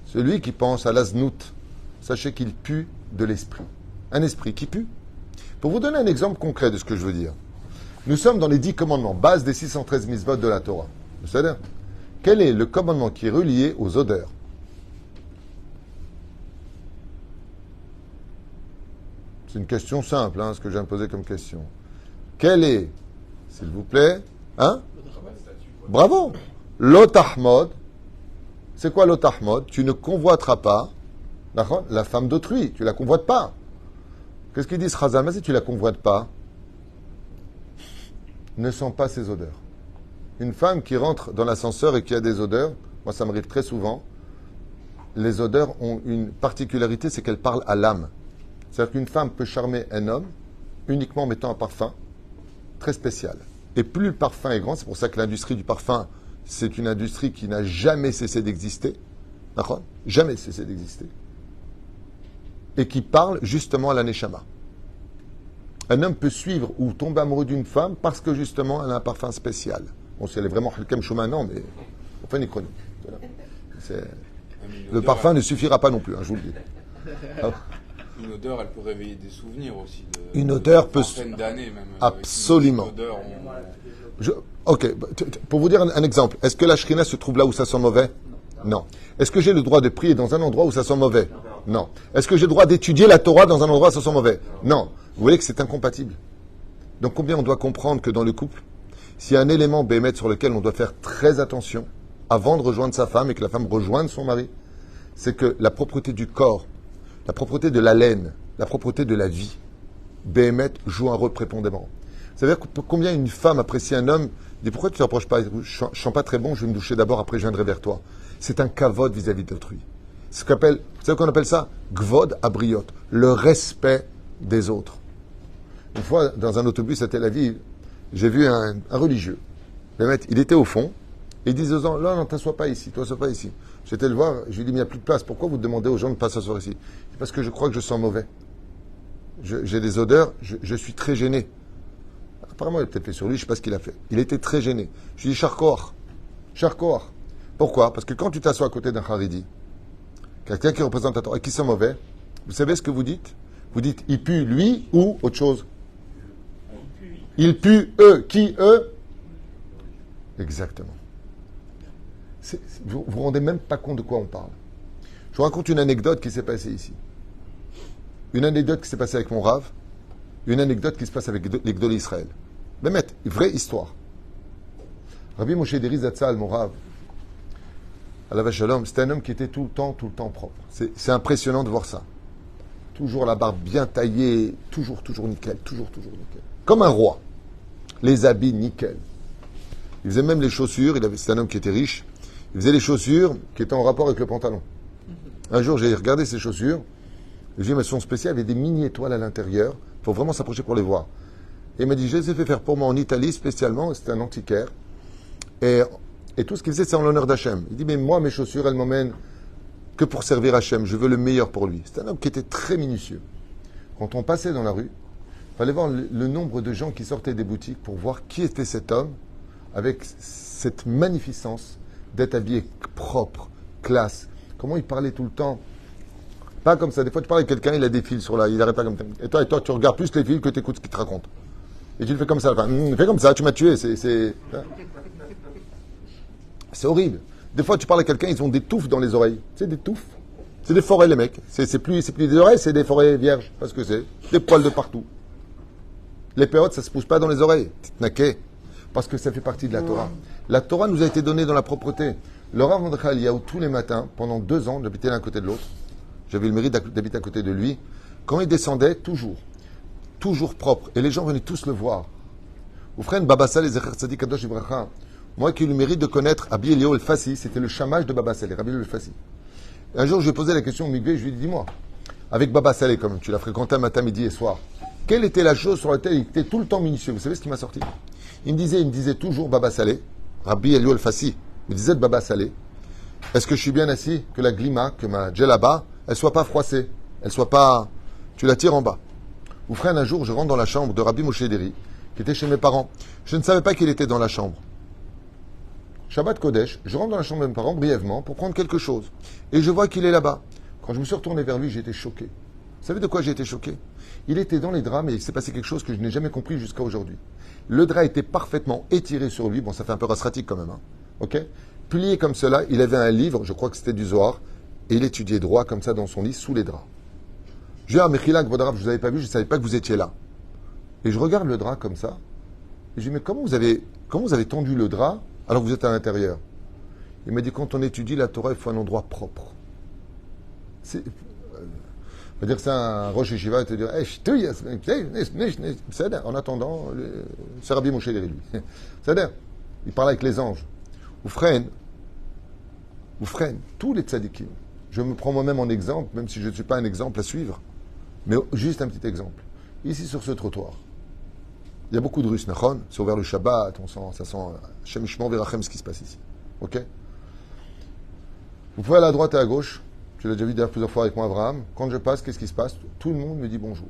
celui qui pense à l'aznout, sachez qu'il pue de l'esprit. Un esprit qui pue. Pour vous donner un exemple concret de ce que je veux dire, nous sommes dans les 10 commandements, base des 613 mitzvot de la Torah. Vous savez, quel est le commandement qui est relié aux odeurs? C'est une question simple, ce que j'ai imposé comme question. Quel est, s'il vous plaît, bravo, l'otahmod. C'est quoi l'otahmod? Tu ne convoiteras pas la femme d'autrui, tu la convoites pas. Qu'est-ce qu'il dit ce Chazal? Mais si tu la convoites pas, ne sens pas ses odeurs. Une femme qui rentre dans l'ascenseur et qui a des odeurs, moi ça m'arrive très souvent, les odeurs ont une particularité, c'est qu'elles parlent à l'âme. C'est-à-dire qu'une femme peut charmer un homme uniquement en mettant un parfum très spécial. Et plus le parfum est grand, c'est pour ça que l'industrie du parfum, c'est une industrie qui n'a jamais cessé d'exister. D'accord? Jamais cessé d'exister. Et qui parle justement à la neshama. Un homme peut suivre ou tomber amoureux d'une femme parce que justement elle a un parfum spécial. Bon, si elle est vraiment Halkem Shuma, non, mais enfin une chronique. Le parfum ne suffira pas non plus, je vous le dis. Une odeur, elle peut réveiller des souvenirs aussi. Une odeur peut... d'années même. Absolument. Ok, pour vous dire un exemple, est-ce que la shrina se trouve là où ça sent mauvais? Non. Est-ce que j'ai le droit de prier dans un endroit où ça sent mauvais? Non. Est-ce que j'ai le droit d'étudier la Torah dans un endroit où ça sent mauvais? Non. Vous voyez que c'est incompatible. Donc combien on doit comprendre que dans le couple, s'il y a un élément bémet sur lequel on doit faire très attention avant de rejoindre sa femme et que la femme rejoigne son mari, c'est que la propreté du corps, la propreté de la laine, la propreté de la vie, bémet joue un rôle prépondérant. Vous savez combien une femme apprécie un homme, dit pourquoi tu ne t'approches pas? Je ne sens pas très bon, je vais me doucher d'abord, après je viendrai vers toi. C'est un kavod vis-à-vis d'autrui. Vous savez qu'on appelle ça? Gvod abriot, le respect des autres. Une fois, dans un autobus à Tel Aviv, j'ai vu un religieux. Il était au fond, et il disait aux gens, non, t'assois pas ici, t'assois pas ici. J'étais le voir, je lui ai dit, mais il n'y a plus de place, pourquoi vous demandez aux gens de ne pas s'asseoir ici? Parce que je crois que je sens mauvais. J'ai des odeurs, je suis très gêné. Apparemment, il a peut-être fait sur lui, je ne sais pas ce qu'il a fait. Il était très gêné. Je lui ai dit, Charkoar. Pourquoi? Parce que quand tu t'assois à côté d'un Haridi, quelqu'un qui représente la Torah et qui sent mauvais, vous savez ce que vous dites? Vous dites, il pue lui ou autre chose? Il pue eux. Qui eux? Exactement. Vous vous rendez même pas compte de quoi on parle. Je vous raconte une anecdote qui s'est passée ici. Une anecdote qui s'est passée avec mon Rav. Une anecdote qui se passe avec les Gdolé d'Israël. Mais une vraie histoire. Rabbi Moshe Deri Zatzal, mon Rav, Alav Shalom, c'était un homme qui était tout le temps propre. C'est impressionnant de voir ça. Toujours la barbe bien taillée, toujours nickel, toujours nickel. Comme un roi. Les habits nickel. Il faisait même les chaussures, c'était un homme qui était riche, il faisait les chaussures qui étaient en rapport avec le pantalon. Un jour, j'ai regardé ces chaussures, j'ai dit, mais elles sont spéciales, il y avait des mini-étoiles à l'intérieur, il faut vraiment s'approcher pour les voir. Et il m'a dit, je les ai fait faire pour moi en Italie spécialement, c'était un antiquaire, et tout ce qu'il faisait, c'est en l'honneur d'Hachem. Il dit, mais moi, mes chaussures, elles m'emmènent que pour servir Hachem, je veux le meilleur pour lui. C'est un homme qui était très minutieux. Quand on passait dans la rue, il fallait voir le nombre de gens qui sortaient des boutiques pour voir qui était cet homme avec cette magnificence d'être habillé propre, classe. Comment il parlait tout le temps. Pas comme ça. Des fois, tu parles avec quelqu'un, il a des fils sur là, il n'arrête pas comme ça. Et toi, tu regardes plus les fils que tu écoutes ce qu'il te raconte. Et tu le fais comme ça. Enfin, fais comme ça, tu m'as tué. C'est horrible. Des fois, tu parles à quelqu'un, ils ont des touffes dans les oreilles. C'est des touffes. C'est des forêts, les mecs. C'est plus des oreilles, c'est des forêts vierges. Parce que c'est des poils de partout. Les péotes, ça ne se pousse pas dans les oreilles. Titnaké. Parce que ça fait partie de la Torah. La Torah nous a été donnée dans la propreté. Le Rav Mordechai Eliaou, tous les matins, pendant 2 ans, j'habitais l'un à côté de l'autre. J'avais le mérite d'habiter à côté de lui. Quand il descendait, toujours propre. Et les gens venaient tous le voir. Vous frère Baba Saleh Zecher Tzadik Kadosh Ibracha, moi qui ai eu le mérite de connaître Rabbi Eliyahu El-Fassi, c'était le chamash de Baba Saleh, Rabbi Eliyahu El-Fassi. Un jour, je lui ai posé la question au Migvé, je lui ai dit, dis-moi, avec Baba Saleh, quand même, tu l'as fréquenté matin, midi et soir, quelle était la chose sur laquelle il était tout le temps minutieux? Vous savez ce qui m'a sorti? Il me disait toujours Baba Saleh, Rabbi Eliyahu El-Fassi, il me disait de Baba Saleh, est-ce que je suis bien assis, que la glima, que ma djellaba, elle soit pas froissée, elle soit pas, tu la tires en bas. Vous frère, un jour, je rentre dans la chambre de Rabbi Moshe Deri, qui était chez mes parents. Je ne savais pas qu'il était dans la chambre. Shabbat Kodesh, je rentre dans la chambre de mes parents brièvement pour prendre quelque chose. Et je vois qu'il est là-bas. Quand je me suis retourné vers lui, j'ai été choqué. Vous savez de quoi j'ai été choqué? Il était dans les draps, mais il s'est passé quelque chose que je n'ai jamais compris jusqu'à aujourd'hui. Le drap était parfaitement étiré sur lui. Bon, ça fait un peu rasratique quand même. Hein. Ok? Plié comme cela, il avait un livre, je crois que c'était du Zohar, et il étudiait droit comme ça dans son lit, sous les draps. Je dis, ah, Mechilak, Vodarab, je ne vous avais pas vu, je ne savais pas que vous étiez là. Et je regarde le drap comme ça. Et je dis, mais comment vous avez tendu le drap alors que vous êtes à l'intérieur? Il m'a dit, quand on étudie la Torah, il faut un endroit propre. On va dire que c'est un Rosh Yeshiva et te dire, en attendant, c'est Rabbi Moshe Deri, lui. C'est-à-dire, il parle avec les anges. Vous freinez, tous les tzadikim. Je me prends moi-même en exemple, même si je ne suis pas un exemple à suivre, mais juste un petit exemple. Ici, sur ce trottoir, il y a beaucoup de Russes, Nachon, c'est ouvert le Shabbat, ça sent Shemishman Verachem ce qui se passe ici. Ok? Vous pouvez aller à droite et à gauche, tu l'as déjà vu d'ailleurs plusieurs fois avec moi, Abraham. Quand je passe, qu'est-ce qui se passe? Tout le monde me dit bonjour.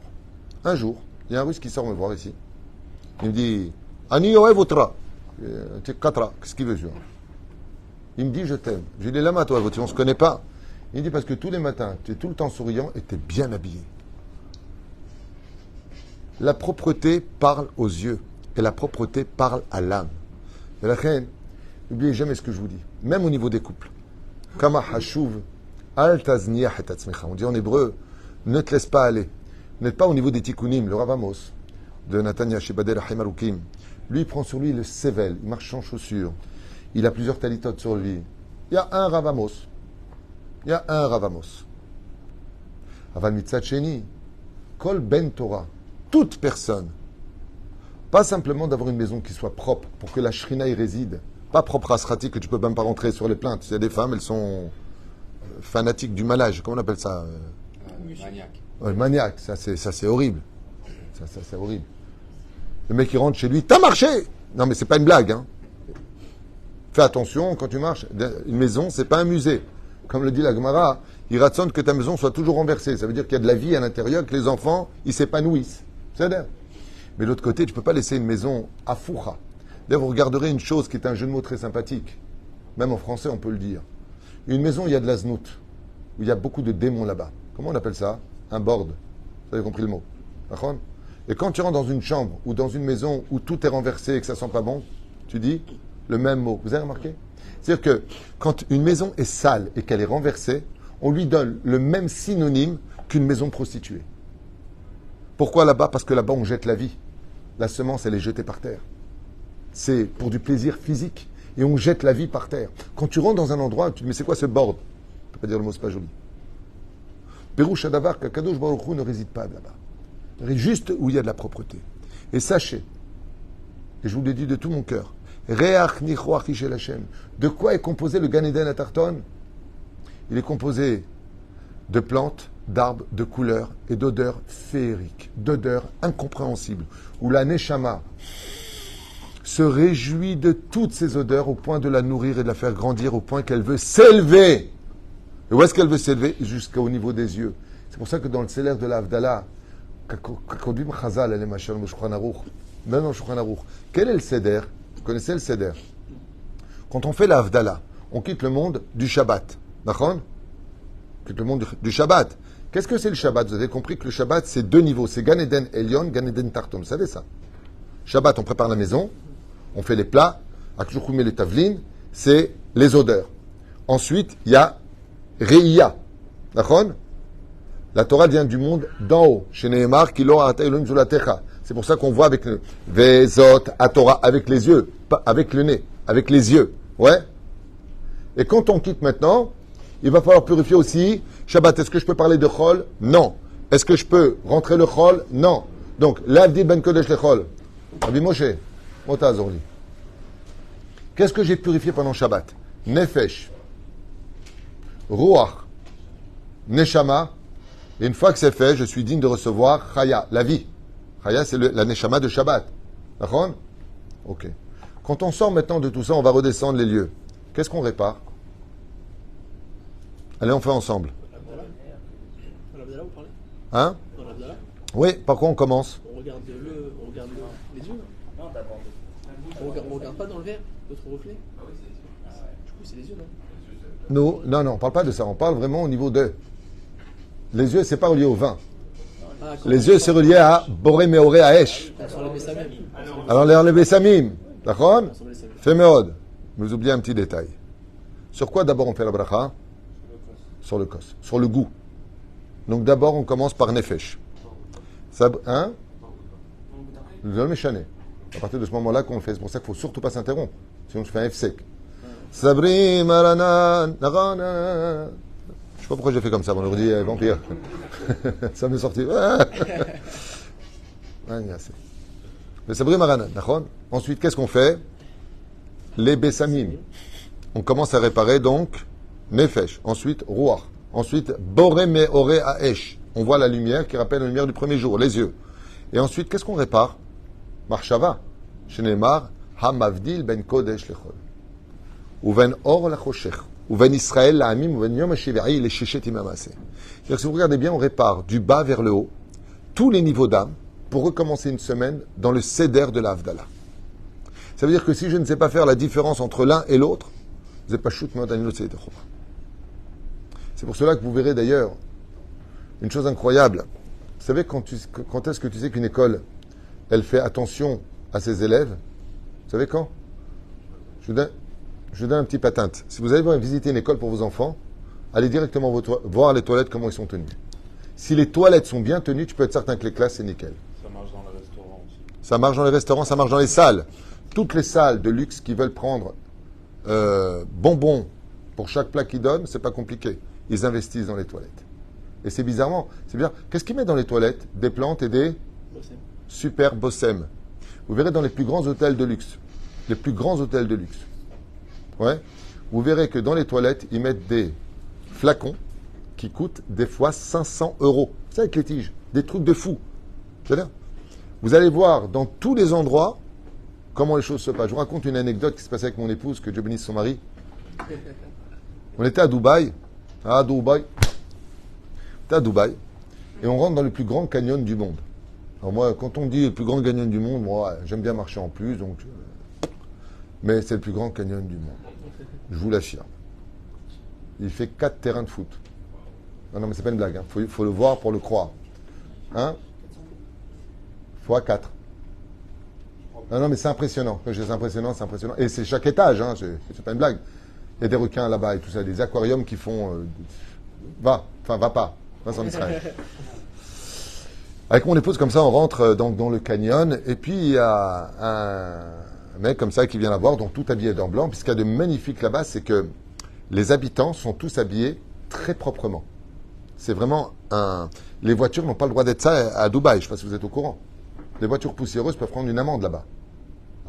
Un jour, il y a un Russe qui sort me voir ici. Il me dit Ani Oevotra, Katra, qu'est-ce qu'il veut, il me dit je t'aime. Je lui dis lama toi, on ne se connaît pas. Il me dit parce que tous les matins, tu es tout le temps souriant et tu es bien habillé. La propreté parle aux yeux et la propreté parle à l'âme. Et la reine, n'oubliez jamais ce que je vous dis, même au niveau des couples. Kama hashuv al tazniyah et tatzmicha. On dit en hébreu, ne te laisse pas aller. Vous n'êtes pas au niveau des tikkunim, le Rav Amos de Natania Shebadel Haïmaroukim. Lui, il prend sur lui le sével, il marche sans chaussures, il a plusieurs talitotes sur lui. Il y a un Rav Amos. Il y a un Rav Amos. Aval mitzat sheni, kol ben Torah. Toute personne, pas simplement d'avoir une maison qui soit propre pour que la shrina y réside, pas propre à Srati que tu peux même pas rentrer sur les plaintes. Il y a des femmes, elles sont fanatiques du malage. Comment on appelle ça? Maniaque. Ouais, maniaque, ça c'est horrible. Ça c'est horrible. Le mec il rentre chez lui, t'as marché! Non mais c'est pas une blague. Hein. Fais attention quand tu marches. Une maison, c'est pas un musée. Comme le dit la Gemara, il raconte que ta maison soit toujours renversée. Ça veut dire qu'il y a de la vie à l'intérieur, que les enfants, ils s'épanouissent. C'est-à-dire. Mais de l'autre côté, tu ne peux pas laisser une maison à fourra. D'ailleurs, vous regarderez une chose qui est un jeu de mots très sympathique. Même en français, on peut le dire. Une maison où il y a de la znout, où il y a beaucoup de démons là-bas. Comment on appelle ça? Un board. Vous avez compris le mot? Et quand tu rentres dans une chambre ou dans une maison où tout est renversé et que ça ne sent pas bon, tu dis le même mot. Vous avez remarqué? C'est-à-dire que quand une maison est sale et qu'elle est renversée, on lui donne le même synonyme qu'une maison prostituée. Pourquoi là-bas? Parce que là-bas, on jette la vie. La semence, elle est jetée par terre. C'est pour du plaisir physique. Et on jette la vie par terre. Quand tu rentres dans un endroit, tu te dis, mais c'est quoi ce board? Je ne peux pas dire le mot, c'est pas joli. Pérouche Adavar, Kakadosh Baruch Hu ne réside pas là-bas. Juste où il y a de la propreté. Et sachez, et je vous le dis de tout mon cœur, de quoi est composé le Gan Eden à Tarton? Il est composé de plantes, d'arbres, de couleurs et d'odeurs féeriques, d'odeurs incompréhensibles, où la Neshama se réjouit de toutes ces odeurs au point de la nourrir et de la faire grandir, au point qu'elle veut s'élever. Et où est-ce qu'elle veut s'élever? Jusqu'au niveau des yeux. C'est pour ça que dans le célèbre de l'Avdallah, quel est le Seder? Vous connaissez le Seder? Quand on fait l'Avdallah, on quitte le monde du Shabbat. D'accord? On quitte le monde du Shabbat. Qu'est-ce que c'est le Shabbat? Vous avez compris que le Shabbat, c'est deux niveaux. C'est Gan Eden Elyon, Gan Eden Tarton. Vous savez ça? Shabbat, on prépare la maison, on fait les plats, Akshouchoum et les tavlines, c'est les odeurs. Ensuite, il y a Reïya. D'accord? La Torah vient du monde d'en haut. Chez Nehemar, Kilo Arata Elohim Zulatecha. C'est pour ça qu'on voit avec le Vezot, à Torah, avec les yeux, pas avec le nez, avec les yeux. Ouais? Et quand on quitte maintenant, il va falloir purifier aussi. Shabbat, est-ce que je peux parler de Chol? Non. Est-ce que je peux rentrer le chol? Non. Donc, l'avdi ben kodesh le chol. Rabbi Moshe, Mota Azorli. Qu'est-ce que j'ai purifié pendant Shabbat? Nefesh, Ruach, Neshama. Et une fois que c'est fait, je suis digne de recevoir Chaya, la vie. Chaya, c'est la Neshama de Shabbat. D'accord? Ok. Quand on sort maintenant de tout ça, on va redescendre les lieux. Qu'est-ce qu'on répare? Allez, on fait ensemble. Dans l'Abdallah, vous parlez? Hein? Dans l'Abdallah? Oui, par quoi on commence? On regarde les yeux. Non, d'abord. On regarde pas dans le verre, notre reflet. Du coup, c'est les yeux, non? Non, on parle pas de ça. On parle vraiment au niveau de... Les yeux, c'est pas relié au vin. Les yeux, c'est relié à Boré Meoré à Esh. Sur les Bessamim. Alors, les Bessamim. D'accord? Sur les Bessamim. Fais méode. Vous oubliez un petit détail. Sur quoi d'abord on fait la bracha? Sur le kos. Sur le goût. Donc d'abord, on commence par Nefesh. Ça, hein? Nous allons méchaner. À partir de ce moment-là qu'on le fait. C'est pour ça qu'il ne faut surtout pas s'interrompre. Sinon, je fais un F sec. Sabri, Marana, Narana. Je sais pas pourquoi j'ai fait comme ça. On leur dit vampire. Ça m'est sorti. Le Sabri, Marana. Ensuite, qu'est-ce qu'on fait? Les Bessamim. On commence à réparer donc Nefesh. Ensuite, Ruach. Ensuite, Boré Meoré Aesh. On voit la lumière qui rappelle la lumière du premier jour, les yeux. Et ensuite, qu'est-ce qu'on répare? Marshava. Shenemar, Hamavdil ben Kodesh lechol. Uven Or lachoshech. Uven Israël la'amim. Uven Yom HaShiva'i le Shechet imamase. C'est-à-dire que si vous regardez bien, on répare du bas vers le haut tous les niveaux d'âme pour recommencer une semaine dans le Seder de la Havdalah. Ça veut dire que si je ne sais pas faire la différence entre l'un et l'autre, c'est pas shoot C'est pour cela que vous verrez d'ailleurs une chose incroyable. Vous savez quand est-ce que tu sais qu'une école, elle fait attention à ses élèves? Vous savez quand? Je vous donne un petit patente. Si vous allez visiter une école pour vos enfants, allez directement voir les toilettes, comment ils sont tenus. Si les toilettes sont bien tenues, tu peux être certain que les classes, c'est nickel. Ça marche dans les restaurants aussi. Ça marche dans les restaurants, ça marche dans les salles. Toutes les salles de luxe qui veulent prendre bonbons pour chaque plat qu'ils donnent, c'est pas compliqué. Ils investissent dans les toilettes. Et c'est bizarrement, c'est bien. Qu'est-ce qu'ils mettent dans les toilettes? Des plantes et des super bossem. Vous verrez dans les plus grands hôtels de luxe. Les plus grands hôtels de luxe. Ouais. Vous verrez que dans les toilettes, ils mettent des flacons qui coûtent des fois 500 €. C'est avec les tiges. Des trucs de fou. C'est-à-dire, vous allez voir dans tous les endroits comment les choses se passent. Je vous raconte une anecdote qui se passait avec mon épouse, que Dieu bénisse son mari. On était à Dubaï. On était à Dubaï. Et on rentre dans le plus grand canyon du monde. Alors moi, quand on dit le plus grand canyon du monde, moi, j'aime bien marcher en plus, donc... Mais c'est le plus grand canyon du monde. Je vous l'affirme. Il fait 4 terrains de foot. Non, mais c'est pas une blague. Il faut le voir pour le croire. Hein? Fois 4. Non, mais c'est impressionnant. Quand je dis c'est impressionnant, c'est impressionnant. Et c'est chaque étage, hein, c'est pas une blague. Il y a des requins là-bas et tout ça, des aquariums qui font... va pas. Va en Israël. Avec mon épouse, comme ça, on rentre dans le canyon. Et puis, il y a un mec comme ça qui vient la voir, donc tout habillé en blanc. Puis ce qu'il y a de magnifique là-bas, c'est que les habitants sont tous habillés très proprement. C'est vraiment un... Les voitures n'ont pas le droit d'être ça à Dubaï. Je ne sais pas si vous êtes au courant. Les voitures poussiéreuses peuvent prendre une amende là-bas.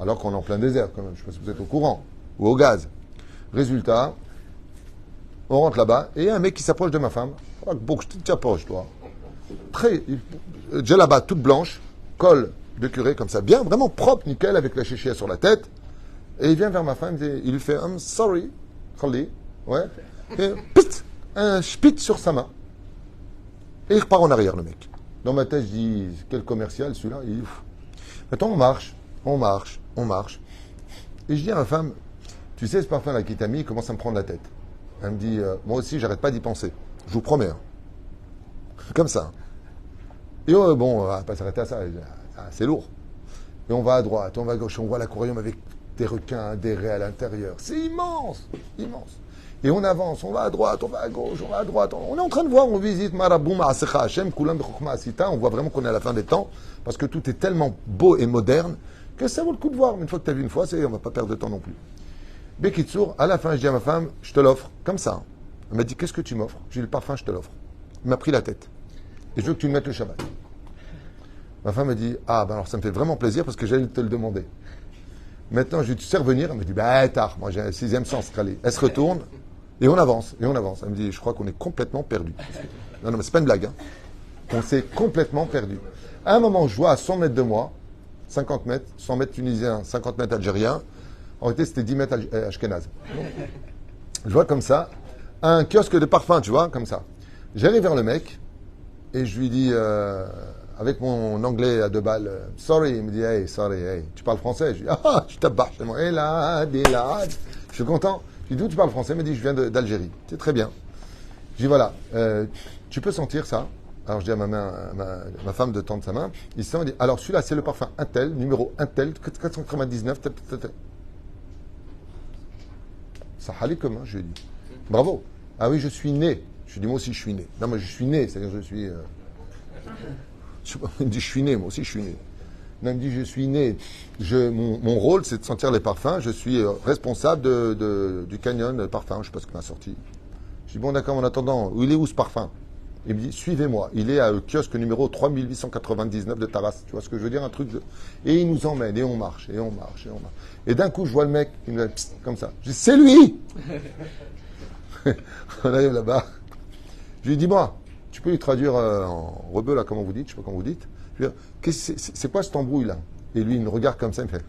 Alors qu'on est en plein désert, quand même. Je ne sais pas si vous êtes au courant. Ou au gaz. Résultat, on rentre là-bas et il y a un mec qui s'approche de ma femme. Bon, je t'approche, toi. Très... Djellaba, toute blanche, col de curé comme ça, bien, vraiment propre, nickel, avec la chéchia sur la tête. Et il vient vers ma femme, il lui fait « I'm sorry, Khali ». Ouais. Et pit, un spit sur sa main. Et il repart en arrière, le mec. Dans ma tête, je dis « Quel commercial, celui-là ?» Maintenant, on marche. Et je dis à ma femme « Tu sais, ce parfum-là qui t'a mis, il commence à me prendre la tête. » Elle me dit « Moi aussi, j'arrête pas d'y penser. Je vous promets. Hein. » Comme ça. Et bon, on va pas s'arrêter à ça. C'est lourd. Et on va à droite, on va à gauche, on voit l'aquarium avec des requins, des raies à l'intérieur. C'est immense, immense. Et on avance, on va à droite, on va à gauche, on va à droite. On est en train de voir, on visite Maraboum, Ma'asecha Hashem, Kulam Bechokma Asita. On voit vraiment qu'on est à la fin des temps, parce que tout est tellement beau et moderne que ça vaut le coup de voir. Mais une fois que tu as vu une fois, on ne va pas perdre de temps non plus. Bekitsour, à la fin, je dis à ma femme, je te l'offre, comme ça. Elle m'a dit, qu'est-ce que tu m'offres? J'ai dit, le parfum, je te l'offre. Il m'a pris la tête. et je veux que tu me mettes le Shabbat. Ma femme me dit, ah, ben alors ça me fait vraiment plaisir parce que j'allais te le demander. Maintenant, je lui dis, tu sais revenir? Elle me dit, bah, tard, moi j'ai un 6e sens, Khalé. Elle se retourne, et on avance, et on avance. Elle me dit, je crois qu'on est complètement perdu. Non, non, mais c'est pas une blague, hein. On s'est complètement perdu. À un moment, je vois à 100 mètres de moi, 50 mètres, 100 mètres tunisiens, 50 mètres algériens. En réalité, c'était 10 mètres ashkénazes. Je vois comme ça, un kiosque de parfum, tu vois, comme ça. J'arrive vers le mec, et je lui dis, avec mon anglais à 2 balles, sorry, il me dit, hey, sorry, hey, tu parles français? Je dis, ah, je t'abarre chez moi, là. Je suis content. Je lui dis, d'où tu parles français? Il me dit, je viens d'Algérie. C'est très bien. Je dis, voilà, tu peux sentir ça? Alors je dis à ma femme de tendre sa main, il sent, il dit, alors celui-là c'est le parfum Intel, numéro Intel, 499, ça halait comment, je lui ai dit. Bravo. Ah oui, je suis né. Je lui ai dit, moi aussi je suis né. Non, mais je suis né, c'est-à-dire je suis... Il me dit, je suis né, moi aussi je suis né. Non, il me dit, je suis né. Mon rôle c'est de sentir les parfums, je suis responsable du canyon parfum, je ne sais pas ce qu'il m'a sorti. Je dis, bon d'accord, en attendant, il est où ce parfum? Il me dit, suivez-moi. Il est à kiosque numéro 3899 de Taras. Tu vois ce que je veux dire? Un truc de... Et il nous emmène, et on marche, et on marche, et on marche. Et d'un coup, je vois le mec, il me dit, comme ça. Je dis, c'est lui! On arrive là-bas. Je lui dis, moi, tu peux lui traduire en rebeu, là, comment vous dites? Je sais pas comment vous dites. Je lui dis, c'est quoi cet embrouille-là? Et lui, il me regarde comme ça, il me fait...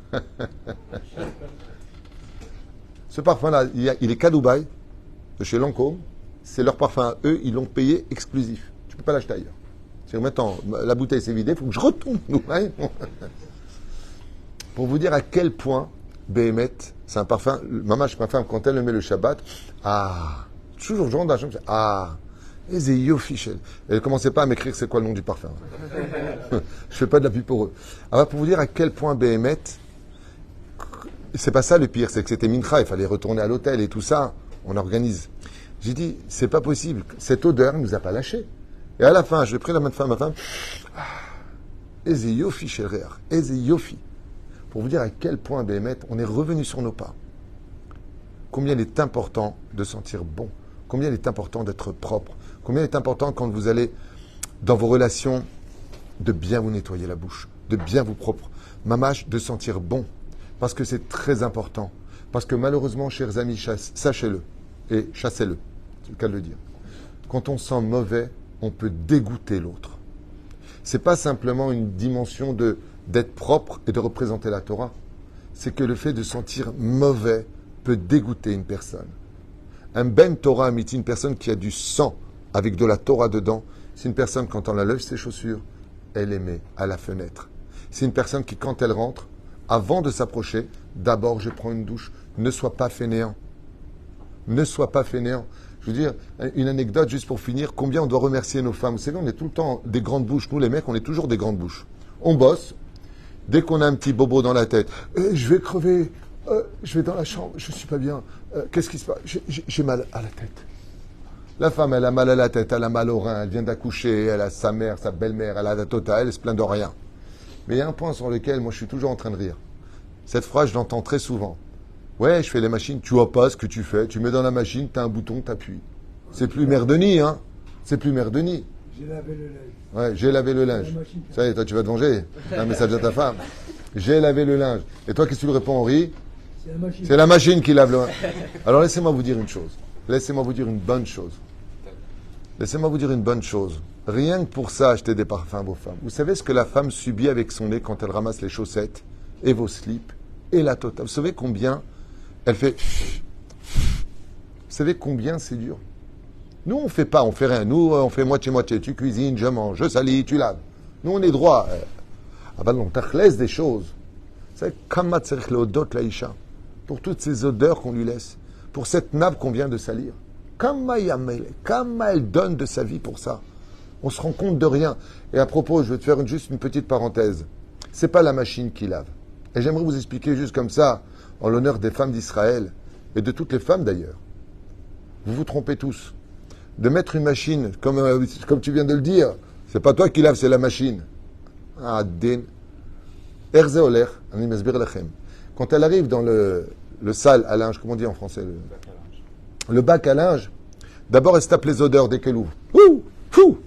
Ce parfum-là, il est qu'à Dubaï, de chez Lancôme. C'est leur parfum à eux, ils l'ont payé exclusif. Tu ne peux pas l'acheter ailleurs. C'est maintenant, la bouteille s'est vidée, il faut que je retourne. Pour vous dire à quel point Béhémet, c'est un parfum. Ma femme, quand elle le met le Shabbat, toujours je rentre dans la chambre, et c'est yofi. Elle ne commençait pas à m'écrire c'est quoi le nom du parfum. Je ne fais pas de la pub pour eux. Alors pour vous dire à quel point Béhémet, c'est pas ça le pire, c'est que c'était Mincha, il fallait retourner à l'hôtel et tout ça, on organise. J'ai dit, c'est pas possible. Cette odeur ne nous a pas lâchés. Et à la fin, je pris la main de ma femme. Eze yofi chez le Eze yofi. Pour vous dire à quel point, Béhémet, on est revenu sur nos pas. Combien il est important de sentir bon. Combien il est important d'être propre. Combien il est important quand vous allez dans vos relations de bien vous nettoyer la bouche. De bien vous propre. Mamache, de sentir bon. Parce que c'est très important. Parce que malheureusement, chers amis, sachez-le. Et chassez-le, c'est le cas de le dire. Quand on sent mauvais, on peut dégoûter l'autre. C'est pas simplement une dimension d'être propre et de représenter la Torah. C'est que le fait de sentir mauvais peut dégoûter une personne. Un ben Torah amiti, une personne qui a du sang avec de la Torah dedans, c'est une personne quand on la lève ses chaussures, elle les met à la fenêtre. C'est une personne qui, quand elle rentre, avant de s'approcher, d'abord je prends une douche, ne sois pas fainéant. Ne sois pas fainéant. Je veux dire, une anecdote juste pour finir. Combien on doit remercier nos femmes? Vous savez, on est tout le temps des grandes bouches. Nous, les mecs, on est toujours des grandes bouches. On bosse. Dès qu'on a un petit bobo dans la tête, je vais crever. Je vais dans la chambre. Je suis pas bien. Qu'est-ce qui se passe? J'ai mal à la tête. La femme, elle a mal à la tête. Elle a mal au rein. Elle vient d'accoucher. Elle a sa mère, sa belle-mère. Elle a la totale. Elle se plaint de rien. Mais il y a un point sur lequel, moi, je suis toujours en train de rire. Cette phrase, je l'entends très souvent. Ouais, je fais les machines, tu vois pas ce que tu fais. Tu mets dans la machine, tu as un bouton, tu appuies. C'est plus merdeni, hein. C'est plus merdeni. J'ai lavé le linge. Ouais, j'ai lavé le linge. Ça y est, toi, tu vas te venger. Un message à ta femme. J'ai lavé le linge. Et toi, qu'est-ce que tu lui réponds, Henri? C'est la machine. C'est la machine qui lave le linge. Alors, laissez-moi vous dire une chose. Laissez-moi vous dire une bonne chose. Laissez-moi vous dire une bonne chose. Rien que pour ça, achetez des parfums à vos femmes. Vous savez ce que la femme subit avec son nez quand elle ramasse les chaussettes et vos slips et la totale? Vous savez combien elle fait... Vous savez combien c'est dur? Nous, on fait pas, on fait rien. Nous, on fait moitié-moitié. Tu cuisines, je mange, je salis, tu laves. Nous, on est droit. Ah ben non, t'as laisse des choses. Vous savez, kama tzarich leodot laïcha. Pour toutes ces odeurs qu'on lui laisse. Pour cette nappe qu'on vient de salir. Kama elle donne de sa vie pour ça. On se rend compte de rien. Et à propos, je vais te faire juste une petite parenthèse. C'est pas la machine qui lave. Et j'aimerais vous expliquer juste comme ça, en l'honneur des femmes d'Israël, et de toutes les femmes d'ailleurs. Vous vous trompez tous. De mettre une machine, comme tu viens de le dire, c'est pas toi qui laves, c'est la machine. Ah, din. Erze oler, ani mesbir lechem. Quand elle arrive dans le sale à linge, comment on dit en français? Le bac à linge, d'abord elle se tape les odeurs dès qu'elle ouvre. Ouh! Fou!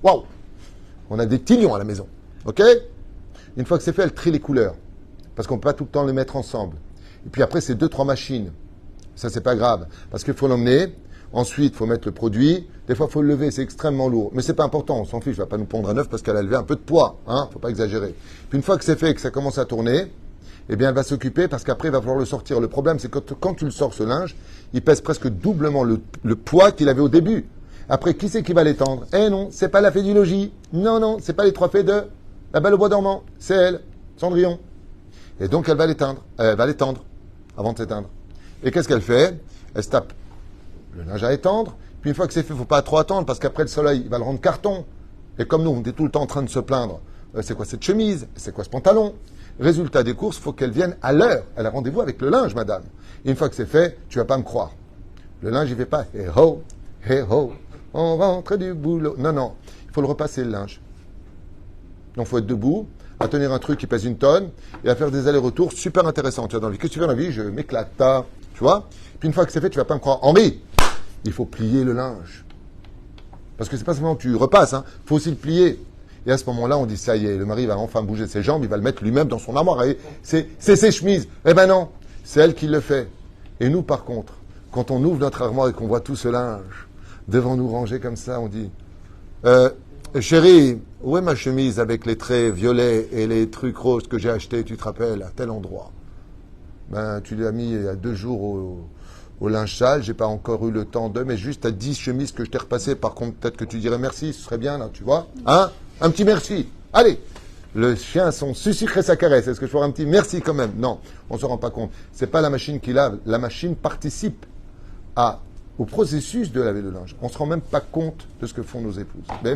Waouh! On a des tignons à la maison. Ok? Une fois que c'est fait, elle trie les couleurs. Parce qu'on ne peut pas tout le temps les mettre ensemble. Et puis après, c'est 2-3 machines. Ça, c'est pas grave. Parce qu'il faut l'emmener. Ensuite, il faut mettre le produit. Des fois, il faut le lever. C'est extrêmement lourd. Mais c'est pas important. On s'en fiche. Je ne vais pas nous pondre à neuf parce qu'elle a levé un peu de poids. Hein? Faut pas exagérer. Puis une fois que c'est fait et que ça commence à tourner, eh bien, elle va s'occuper parce qu'après, il va falloir le sortir. Le problème, c'est que quand tu le sors, ce linge, il pèse presque doublement le poids qu'il avait au début. Après, qui c'est qui va l'étendre? Eh non, c'est pas la fée du logis. Non, c'est pas les 3 fées de la Belle au bois dormant. C'est elle, Cendrillon. Et donc, elle va l'éteindre. Elle va l'étendre avant de s'éteindre. Et qu'est-ce qu'elle fait? Elle se tape le linge à étendre. Puis une fois que c'est fait, il ne faut pas trop attendre parce qu'après, le soleil, il va le rendre carton. Et comme nous, on est tout le temps en train de se plaindre. C'est quoi cette chemise? C'est quoi ce pantalon? Résultat des courses, il faut qu'elle vienne à l'heure. Elle a rendez-vous avec le linge, madame. Et une fois que c'est fait, tu ne vas pas me croire. Le linge, il ne fait pas « Hey ho, on rentre du boulot ». Non, il faut le repasser, le linge. Donc, il faut être debout, à tenir un truc qui pèse 1 tonne et à faire des allers-retours super intéressants. Tu vois, dans la vie, qu'est-ce que tu fais dans la vie? Je m'éclate, tu vois. Puis une fois que c'est fait, tu ne vas pas me croire. Henri, il faut plier le linge. Parce que c'est pas seulement que tu repasses, il faut aussi le plier. Et à ce moment-là, on dit, ça y est, le mari va enfin bouger ses jambes, il va le mettre lui-même dans son armoire. Et c'est ses chemises. Eh ben non, c'est elle qui le fait. Et nous, par contre, quand on ouvre notre armoire et qu'on voit tout ce linge devant nous ranger comme ça, on dit, chérie, où est ma chemise avec les traits violets et les trucs roses que j'ai achetés, tu te rappelles, à tel endroit? Ben, tu l'as mis il y a 2 jours au linge sale, j'ai pas encore eu le temps mais juste à 10 chemises que je t'ai repassées. Par contre, peut-être que tu dirais merci, ce serait bien, là, tu vois? Hein? Un petit merci. Allez! Le chien, son sucrerait sa caresse. Est-ce que je ferai un petit merci quand même? Non, on ne se rend pas compte. C'est pas la machine qui lave. La machine participe au processus de laver le linge. On ne se rend même pas compte de ce que font nos épouses. Mais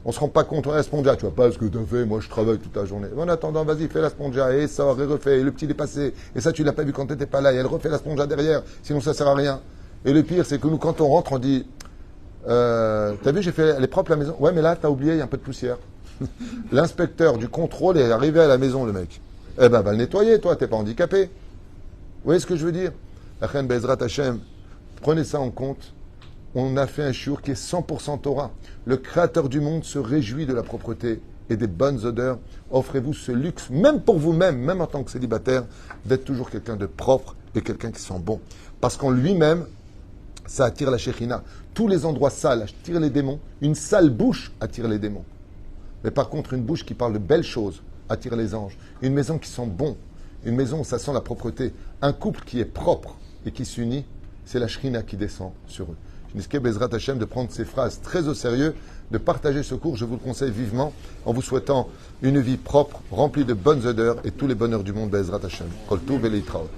on ne se rend pas compte. On a la spongia. Tu vois pas ce que tu as fait. Moi, je travaille toute la journée. En attendant, vas-y, fais la spongia. Et sort, et refait. Et le petit est passé. Et ça, tu l'as pas vu quand tu n'étais pas là. Et elle refait la spongia derrière. Sinon, ça sert à rien. Et le pire, c'est que nous, quand on rentre, on dit t'as vu, elle est propre la maison? Ouais, mais là, t'as oublié, il y a un peu de poussière. L'inspecteur du contrôle est arrivé à la maison, le mec. Eh ben, va le nettoyer, toi, t'es pas handicapé. Vous voyez ce que je veux dire? La reine Bezrat Hashem, prenez ça en compte. On a fait un shiur qui est 100% Torah. Le créateur du monde se réjouit de la propreté et des bonnes odeurs. Offrez-vous ce luxe, même pour vous-même, même en tant que célibataire, d'être toujours quelqu'un de propre et quelqu'un qui sent bon. Parce qu'en lui-même, ça attire la Shekhinah. Tous les endroits sales attirent les démons. Une sale bouche attire les démons. Mais par contre, une bouche qui parle de belles choses attire les anges. Une maison qui sent bon. Une maison où ça sent la propreté. Un couple qui est propre et qui s'unit, c'est la Shekhinah qui descend sur eux. Je n'esquais Bezrat Hashem de prendre ces phrases très au sérieux, de partager ce cours. Je vous le conseille vivement en vous souhaitant une vie propre, remplie de bonnes odeurs et tous les bonheurs du monde. Bezrat Hashem. Kol Tov et Leitraot.